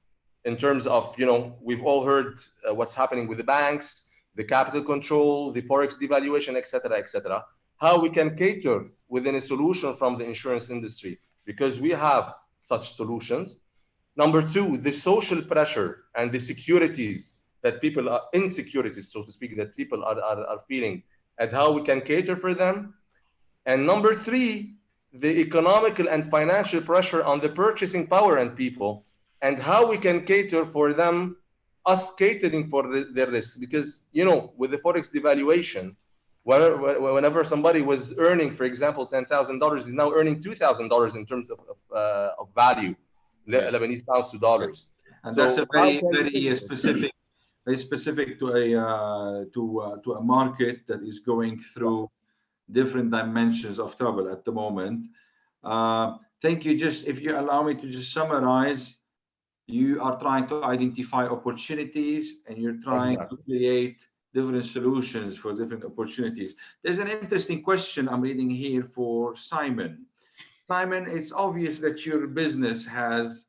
in terms of, you know, we've all heard what's happening with the banks, the capital control, the Forex devaluation, et cetera, how we can cater within a solution from the insurance industry, because we have such solutions. Number 2, the social pressure and the securities that people are, insecurities, so to speak, that people are feeling, and how we can cater for them. And number 3, the economical and financial pressure on the purchasing power and people, and how we can cater for them, us catering for their risks. Because, you know, with the Forex devaluation, whenever somebody was earning, for example, $10,000, is now earning $2,000 in terms of value, Lebanese pounds to dollars. And so that's a very specific to a market that is going through different dimensions of trouble at the moment. Thank you. Just if you allow me to just summarize, you are trying to identify opportunities and you're trying to create different solutions for different opportunities. There's an interesting question I'm reading here for Simon. Simon, it's obvious that your business has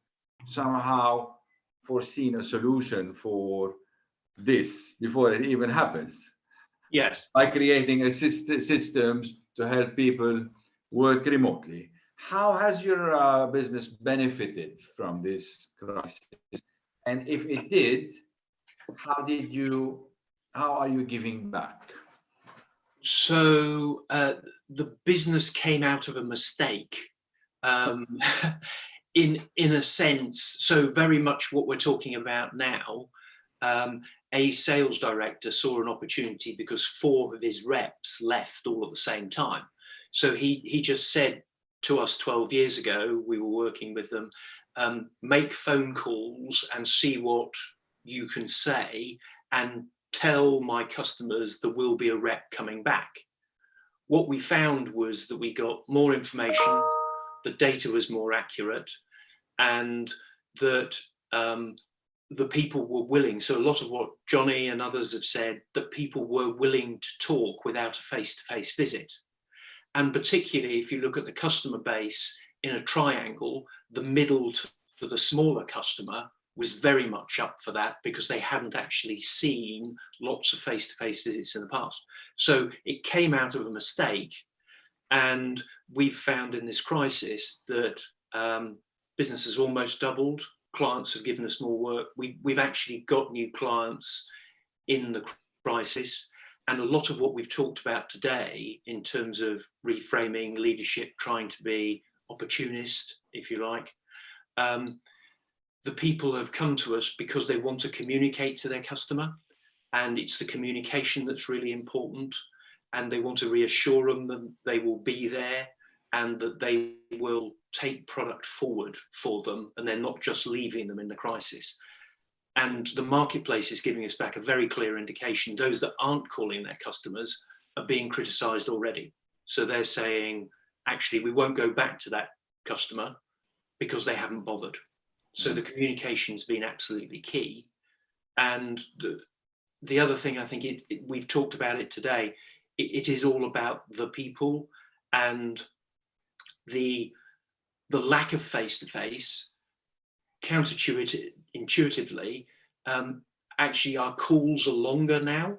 somehow foreseen a solution for this before it even happens. Yes. By creating systems to help people work remotely. How has your business benefited from this crisis? And if it did, how are you giving back? So the business came out of a mistake, in a sense. So very much what we're talking about now. A sales director saw an opportunity because 4 of his reps left all at the same time. So he just said to us 12 years ago, we were working with them, make phone calls and see what you can say and tell my customers there will be a rep coming back. What we found was that we got more information, the data was more accurate, and that the people were willing. So a lot of what Johnny and others have said, that people were willing to talk without a face-to-face visit. And particularly if you look at the customer base in a triangle, the middle to the smaller customer was very much up for that because they hadn't actually seen lots of face-to-face visits in the past. So it came out of a mistake. And we've found in this crisis that business has almost doubled. Clients have given us more work. We've actually got new clients in the crisis. And a lot of what we've talked about today in terms of reframing leadership, trying to be opportunist, if you like, the people have come to us because they want to communicate to their customer. And it's the communication that's really important. And they want to reassure them that they will be there and that they will take product forward for them, and they're not just leaving them in the crisis. And the marketplace is giving us back a very clear indication. Those that aren't calling their customers are being criticized already. So they're saying, actually, we won't go back to that customer because they haven't bothered. So the communication's been absolutely key. And the other thing, I think we've talked about it today, it is all about the people, and the lack of face-to-face, counterintuitively, actually our calls are longer now.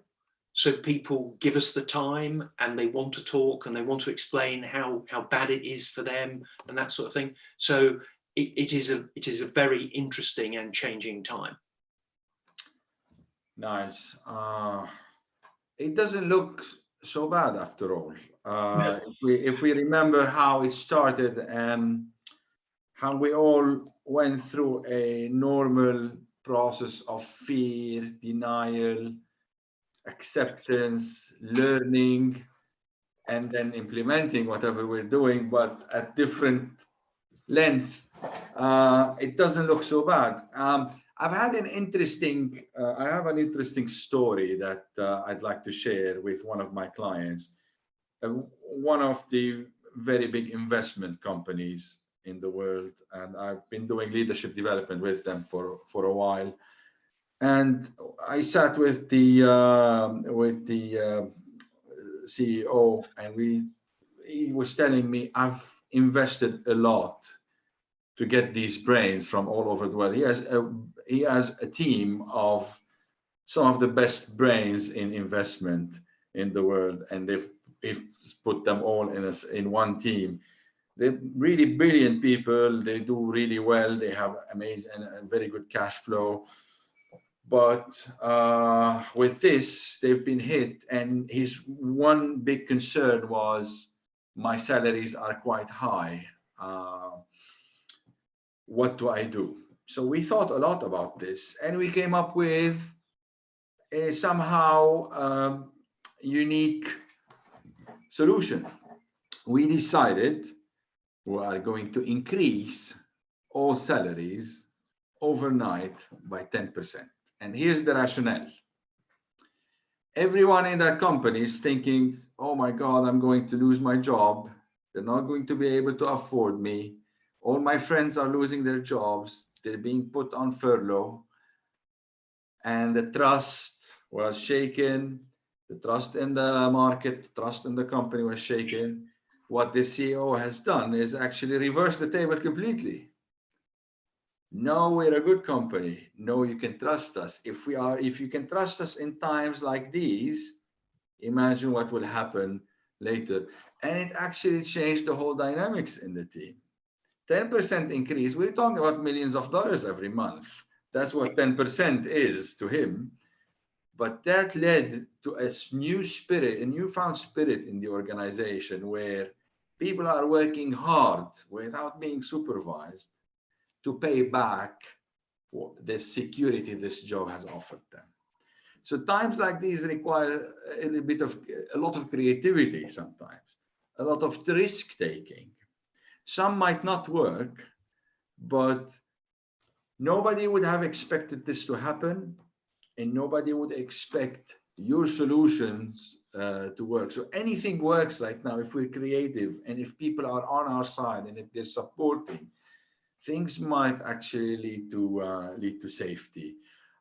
So people give us the time and they want to talk and they want to explain how bad it is for them and that sort of thing. So it is a very interesting and changing time. Nice. It doesn't look so bad after all. If we remember how it started and how we all went through a normal process of fear, denial, acceptance, learning, and then implementing whatever we're doing, but at different lengths, it doesn't look so bad. I've had an interesting, I have an interesting story that I'd like to share with one of my clients, one of the very big investment companies in the world, and I've been doing leadership development with them for a while. And I sat with the CEO, and he was telling me, I've invested a lot to get these brains from all over the world. He has a team of some of the best brains in investment in the world, and they've put them all in one team. They're really brilliant people. They do really well. They have amazing and very good cash flow. But with this, they've been hit. And his one big concern was, my salaries are quite high. What do I do? So we thought a lot about this, and we came up with a somehow unique solution. We decided we are going to increase all salaries overnight by 10%. And here's the rationale. Everyone in that company is thinking, oh my God, I'm going to lose my job. They're not going to be able to afford me. All my friends are losing their jobs. They're being put on furlough. And the trust was shaken. The trust in the market, the trust in the company was shaken. What the CEO has done is actually reverse the table completely. No, we're a good company. No, you can trust us. If you can trust us in times like these, imagine what will happen later. And it actually changed the whole dynamics in the team. 10% increase, we're talking about millions of dollars every month. That's what 10% is to him. But that led to a new spirit, a newfound spirit in the organization, where people are working hard without being supervised to pay back the security this job has offered them. So times like these require a lot of creativity sometimes, a lot of risk taking. Some might not work, but nobody would have expected this to happen, and nobody would expect your solutions to work. So anything works right now if we're creative, and if people are on our side, and if they're supporting, things might actually lead to safety.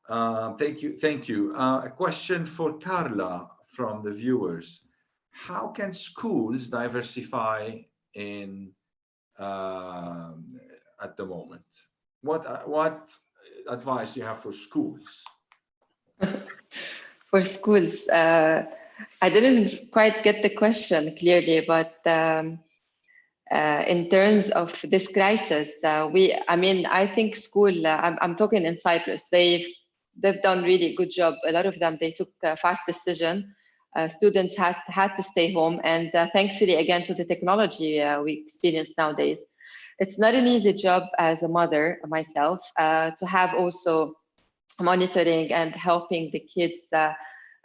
Thank you. A question for Carla from the viewers: how can schools diversify in at the moment? What advice do you have for schools? For schools, I didn't quite get the question clearly, but in terms of this crisis, I think school, I'm talking in Cyprus, they've done really good job. A lot of them, they took a fast decision. Students had to stay home, and thankfully, again, to the technology we experience nowadays. It's not an easy job as a mother myself to have also monitoring and helping the kids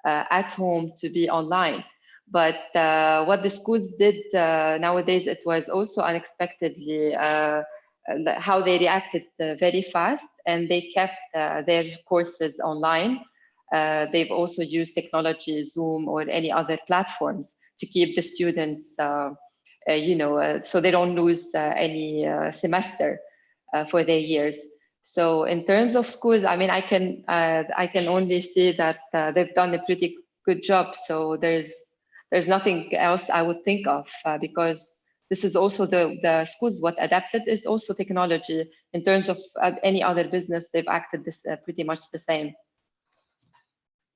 at home to be online. But what the schools did nowadays, it was also unexpectedly how they reacted very fast, and they kept their courses online. They've also used technology, Zoom or any other platforms to keep the students, so they don't lose any semester for their years. So in terms of schools, I mean, I can only say that they've done a pretty good job. So there's nothing else I would think of because this is also the schools, what adapted is also technology. In terms of any other business, they've acted this pretty much the same.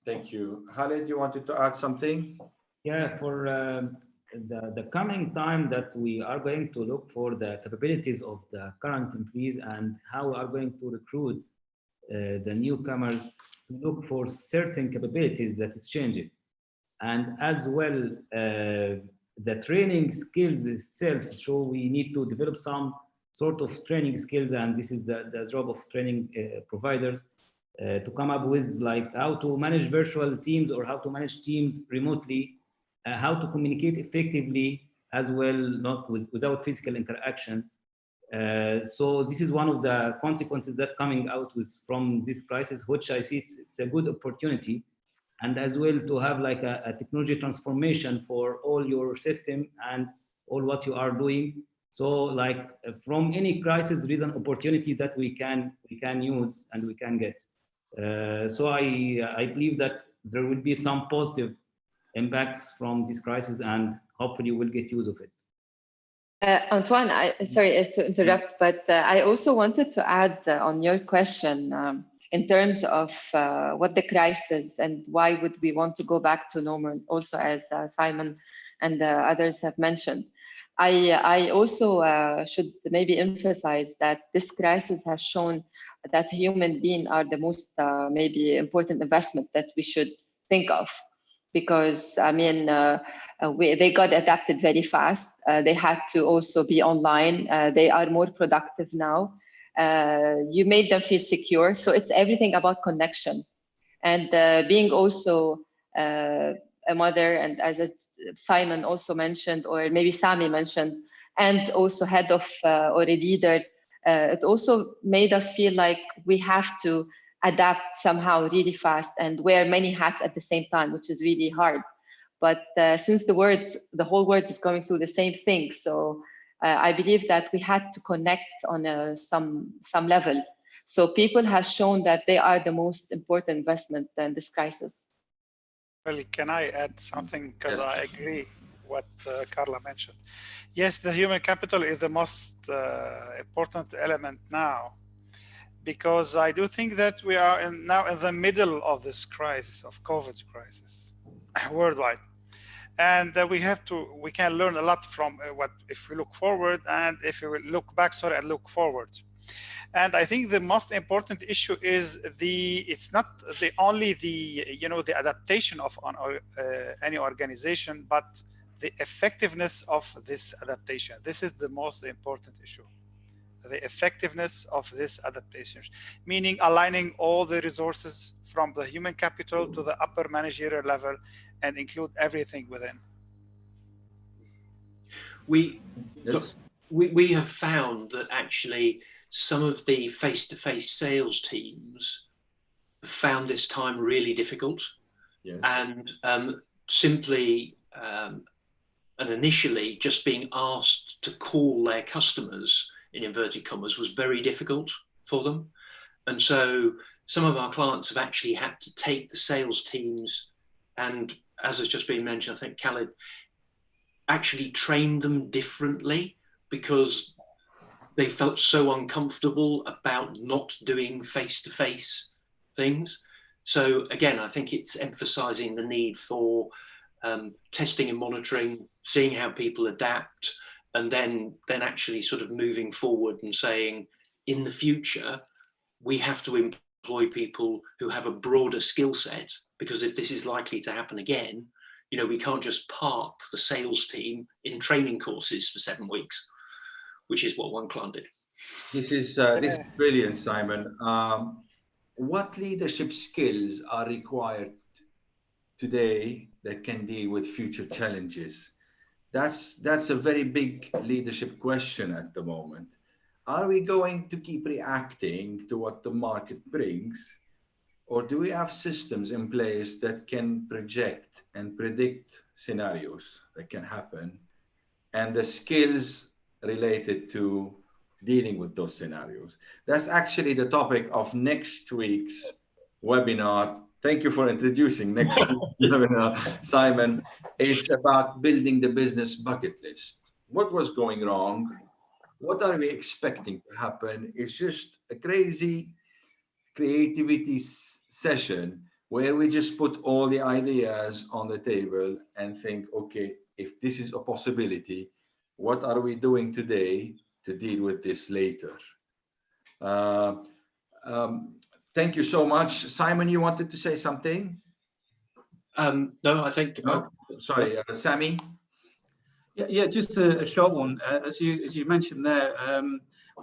Thank you. Khaled, you wanted to add something? Yeah, for the coming time that we are going to look for the capabilities of the current employees and how we are going to recruit the newcomers to look for certain capabilities that is changing. And as well, the training skills itself, so we need to develop some sort of training skills, and this is the job of training providers to come up with like how to manage virtual teams or how to manage teams remotely, how to communicate effectively as well, not without physical interaction. So this is one of the consequences that coming out from this crisis, which I see it's a good opportunity. And as well to have like a technology transformation for all your system and all what you are doing. So like from any crisis, there is an opportunity that we can use and we can get. So I believe that there will be some positive impacts from this crisis, and hopefully we'll get use of it. Antoine, sorry to interrupt, but I also wanted to add on your question. In terms of what the crisis and why would we want to go back to normal, also as Simon and others have mentioned. I also should maybe emphasize that this crisis has shown that human beings are the most maybe important investment that we should think of, because I mean, they got adapted very fast. They had to also be online. They are more productive now. You made them feel secure. So it's everything about connection. And being also a mother, and as Simon also mentioned, or maybe Sami mentioned, and also head of or a leader, it also made us feel like we have to adapt somehow really fast and wear many hats at the same time, which is really hard. But since the whole world is going through the same thing, so I believe that we had to connect on some level. So people have shown that they are the most important investment in this crisis. Well, can I add something? Because I agree what Carla mentioned. Yes, the human capital is the most important element now, because I do think that we are now in the middle of this crisis, of COVID crisis, worldwide. And we can learn a lot from if we look forward and if we look back, and look forward. And I think the most important issue is it's not only the adaptation of any organization, but the effectiveness of this adaptation. This is the most important issue. The effectiveness of this adaptation, meaning aligning all the resources from the human capital to the upper managerial level and include everything within. We have found that actually some of the face-to-face sales teams found this time really difficult. Yes. And simply and initially just being asked to call their customers in inverted commas was very difficult for them. And so some of our clients have actually had to take the sales teams and, as has just been mentioned, I think Khaled, actually trained them differently because they felt so uncomfortable about not doing face-to-face things. So again, I think it's emphasizing the need for testing and monitoring, seeing how people adapt, and then actually sort of moving forward and saying, in the future, we have to employ people who have a broader skill set, because if this is likely to happen again, we can't just park the sales team in training courses for 7 weeks, which is what one client did. This is brilliant, Simon. What leadership skills are required today that can deal with future challenges? That's a very big leadership question at the moment. Are we going to keep reacting to what the market brings, or do we have systems in place that can project and predict scenarios that can happen, and the skills related to dealing with those scenarios? That's actually the topic of next week's webinar. Thank you for introducing next week's webinar, Simon. It's about building the business bucket list. What was going wrong? What are we expecting to happen? It's just a crazy creativity session where we just put all the ideas on the table and think, okay, if this is a possibility, what are we doing today to deal with this later? Thank you so much. Simon, you wanted to say something? No, I think. No? Sorry, Sammy? Yeah, just a short one. As you mentioned there,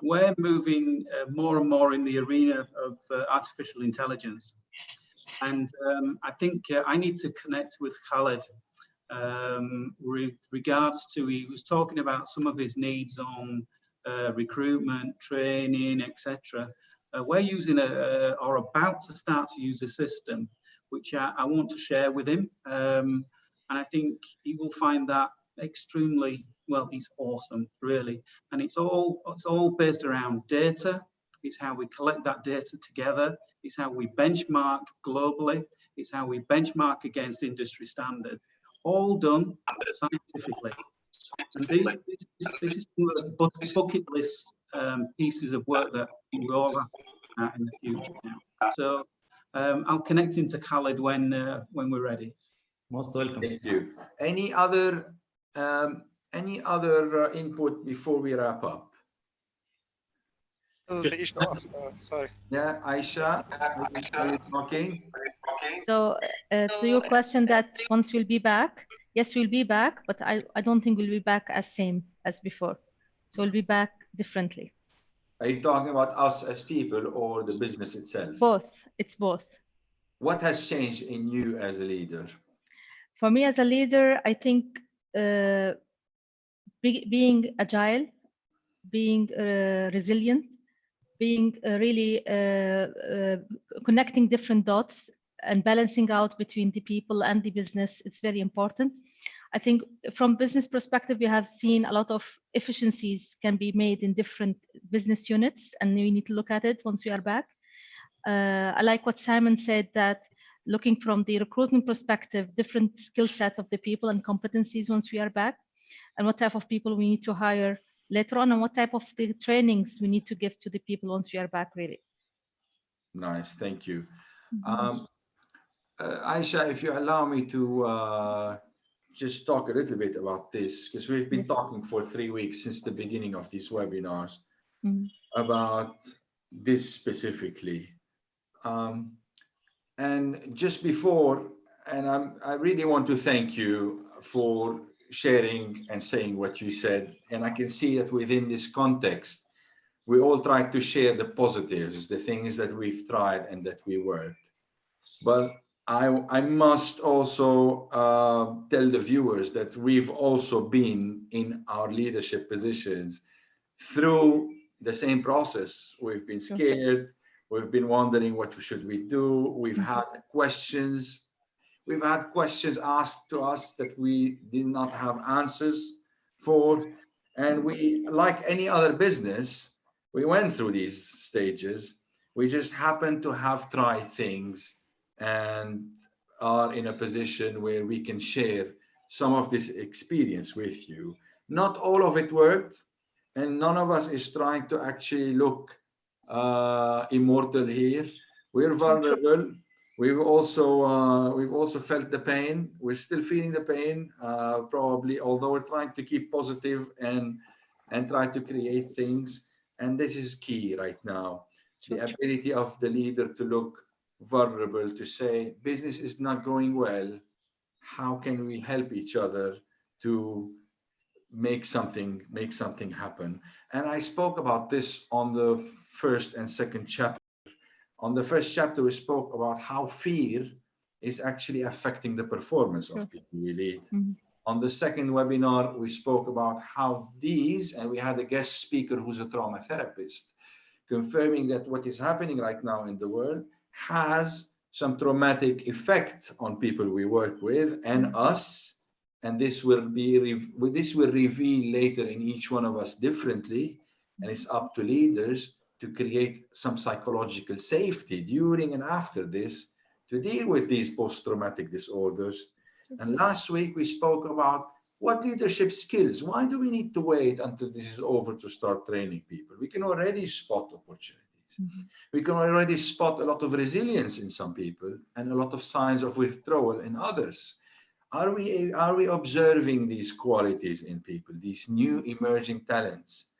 we're moving more and more in the arena of artificial intelligence. And I think I need to connect with Khaled with regards to, he was talking about some of his needs on recruitment, training, etc. We're using or about to start to use a system which I want to share with him. And I think he will find that extremely, well, it's awesome, really. And it's all based around data. It's how we collect that data together. It's how we benchmark globally. It's how we benchmark against industry standard, all done scientifically. And this is one of the bucket list pieces of work that we all have in the future now. So I'll connect into Khaled when we're ready. Most welcome. Thank you. Any other input before we wrap up? Sorry. Yeah, Aisha, are you talking? So to your question that once we'll be back, yes, we'll be back, but I don't think we'll be back as same as before. So we'll be back differently. Are you talking about us as people or the business itself? Both. It's both. What has changed in you as a leader? For me as a leader, I think being agile, being resilient, being really connecting different dots and balancing out between the people and the business, it's very important. I think from business perspective, we have seen a lot of efficiencies can be made in different business units, and we need to look at it once we are back. I like what Simon said, that looking from the recruitment perspective, different skill sets of the people and competencies once we are back, and what type of people we need to hire later on, and what type of the trainings we need to give to the people once we are back, really. Nice, thank you. Aisha, if you allow me to just talk a little bit about this, because we've been talking for 3 weeks since the beginning of these webinars about this specifically. And just before, and I really want to thank you for sharing and saying what you said. And I can see that within this context, we all try to share the positives, the things that we've tried and that we worked. But I must also tell the viewers that we've also been in our leadership positions through the same process. We've been scared. We've been wondering, what should we do? We've had questions. We've had questions asked to us that we did not have answers for. And we, like any other business, we went through these stages. We just happened to have tried things and are in a position where we can share some of this experience with you. Not all of it worked, and none of us is trying to actually look immortal here. We're vulnerable. We've also felt the pain. We're still feeling the pain, probably, although we're trying to keep positive and try to create things. And this is key right now. The ability of the leader to look vulnerable, to say, business is not going well. How can we help each other to make something happen? And I spoke about this on the first and second chapter. On the first chapter, we spoke about how fear is actually affecting the performance of people we lead. Mm-hmm. On the second webinar, we spoke about how these, and we had a guest speaker who's a trauma therapist, confirming that what is happening right now in the world has some traumatic effect on people we work with and us, and this will reveal later in each one of us differently, and it's up to leaders to create some psychological safety during and after this to deal with these post-traumatic disorders. And last week we spoke about what leadership skills, why do we need to wait until this is over to start training people? We can already spot opportunities. We can already spot a lot of resilience in some people and a lot of signs of withdrawal in others. Are we observing these qualities in people, these new emerging talents?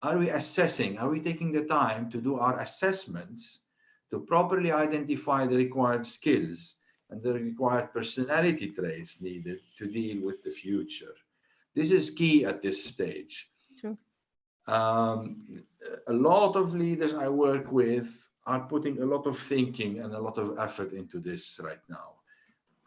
Are we assessing, are we taking the time to do our assessments to properly identify the required skills and the required personality traits needed to deal with the future? This is key at this stage. Sure. A lot of leaders I work with are putting a lot of thinking and a lot of effort into this right now.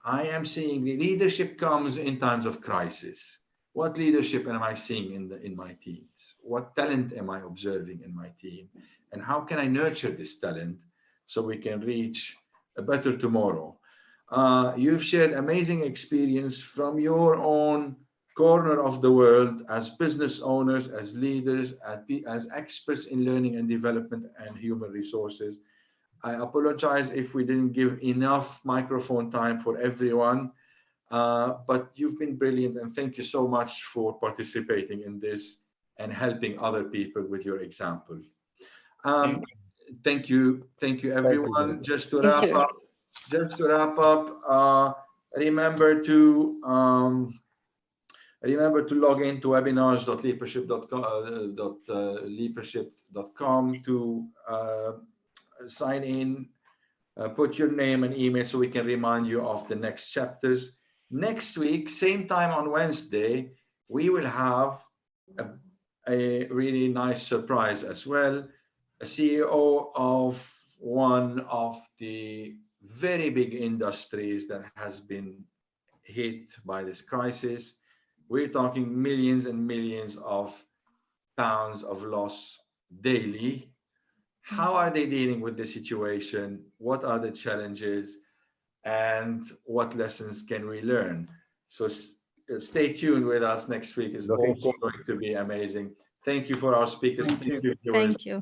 I am seeing the leadership comes in times of crisis. What leadership am I seeing in my teams? What talent am I observing in my team? And how can I nurture this talent so we can reach a better tomorrow? You've shared amazing experience from your own corner of the world as business owners, as leaders, as experts in learning and development and human resources. I apologize if we didn't give enough microphone time for everyone, but you've been brilliant, and thank you so much for participating in this and helping other people with your example. Thank you everyone. Just to wrap up, remember to log into webinars.leadership.com to sign in, put your name and email so we can remind you of the next chapters. Next week, same time on Wednesday, we will have a really nice surprise as well. A CEO of one of the very big industries that has been hit by this crisis. We're talking millions and millions of pounds of loss daily. How are they dealing with the situation? What are the challenges? And what lessons can we learn? So stay tuned with us next week. It's also going to be amazing. Thank you for our speakers. Thank you. Thank you,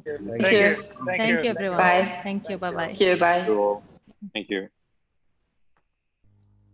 Everyone. Bye. Thank you. Bye-bye. Thank you. Bye. Thank you.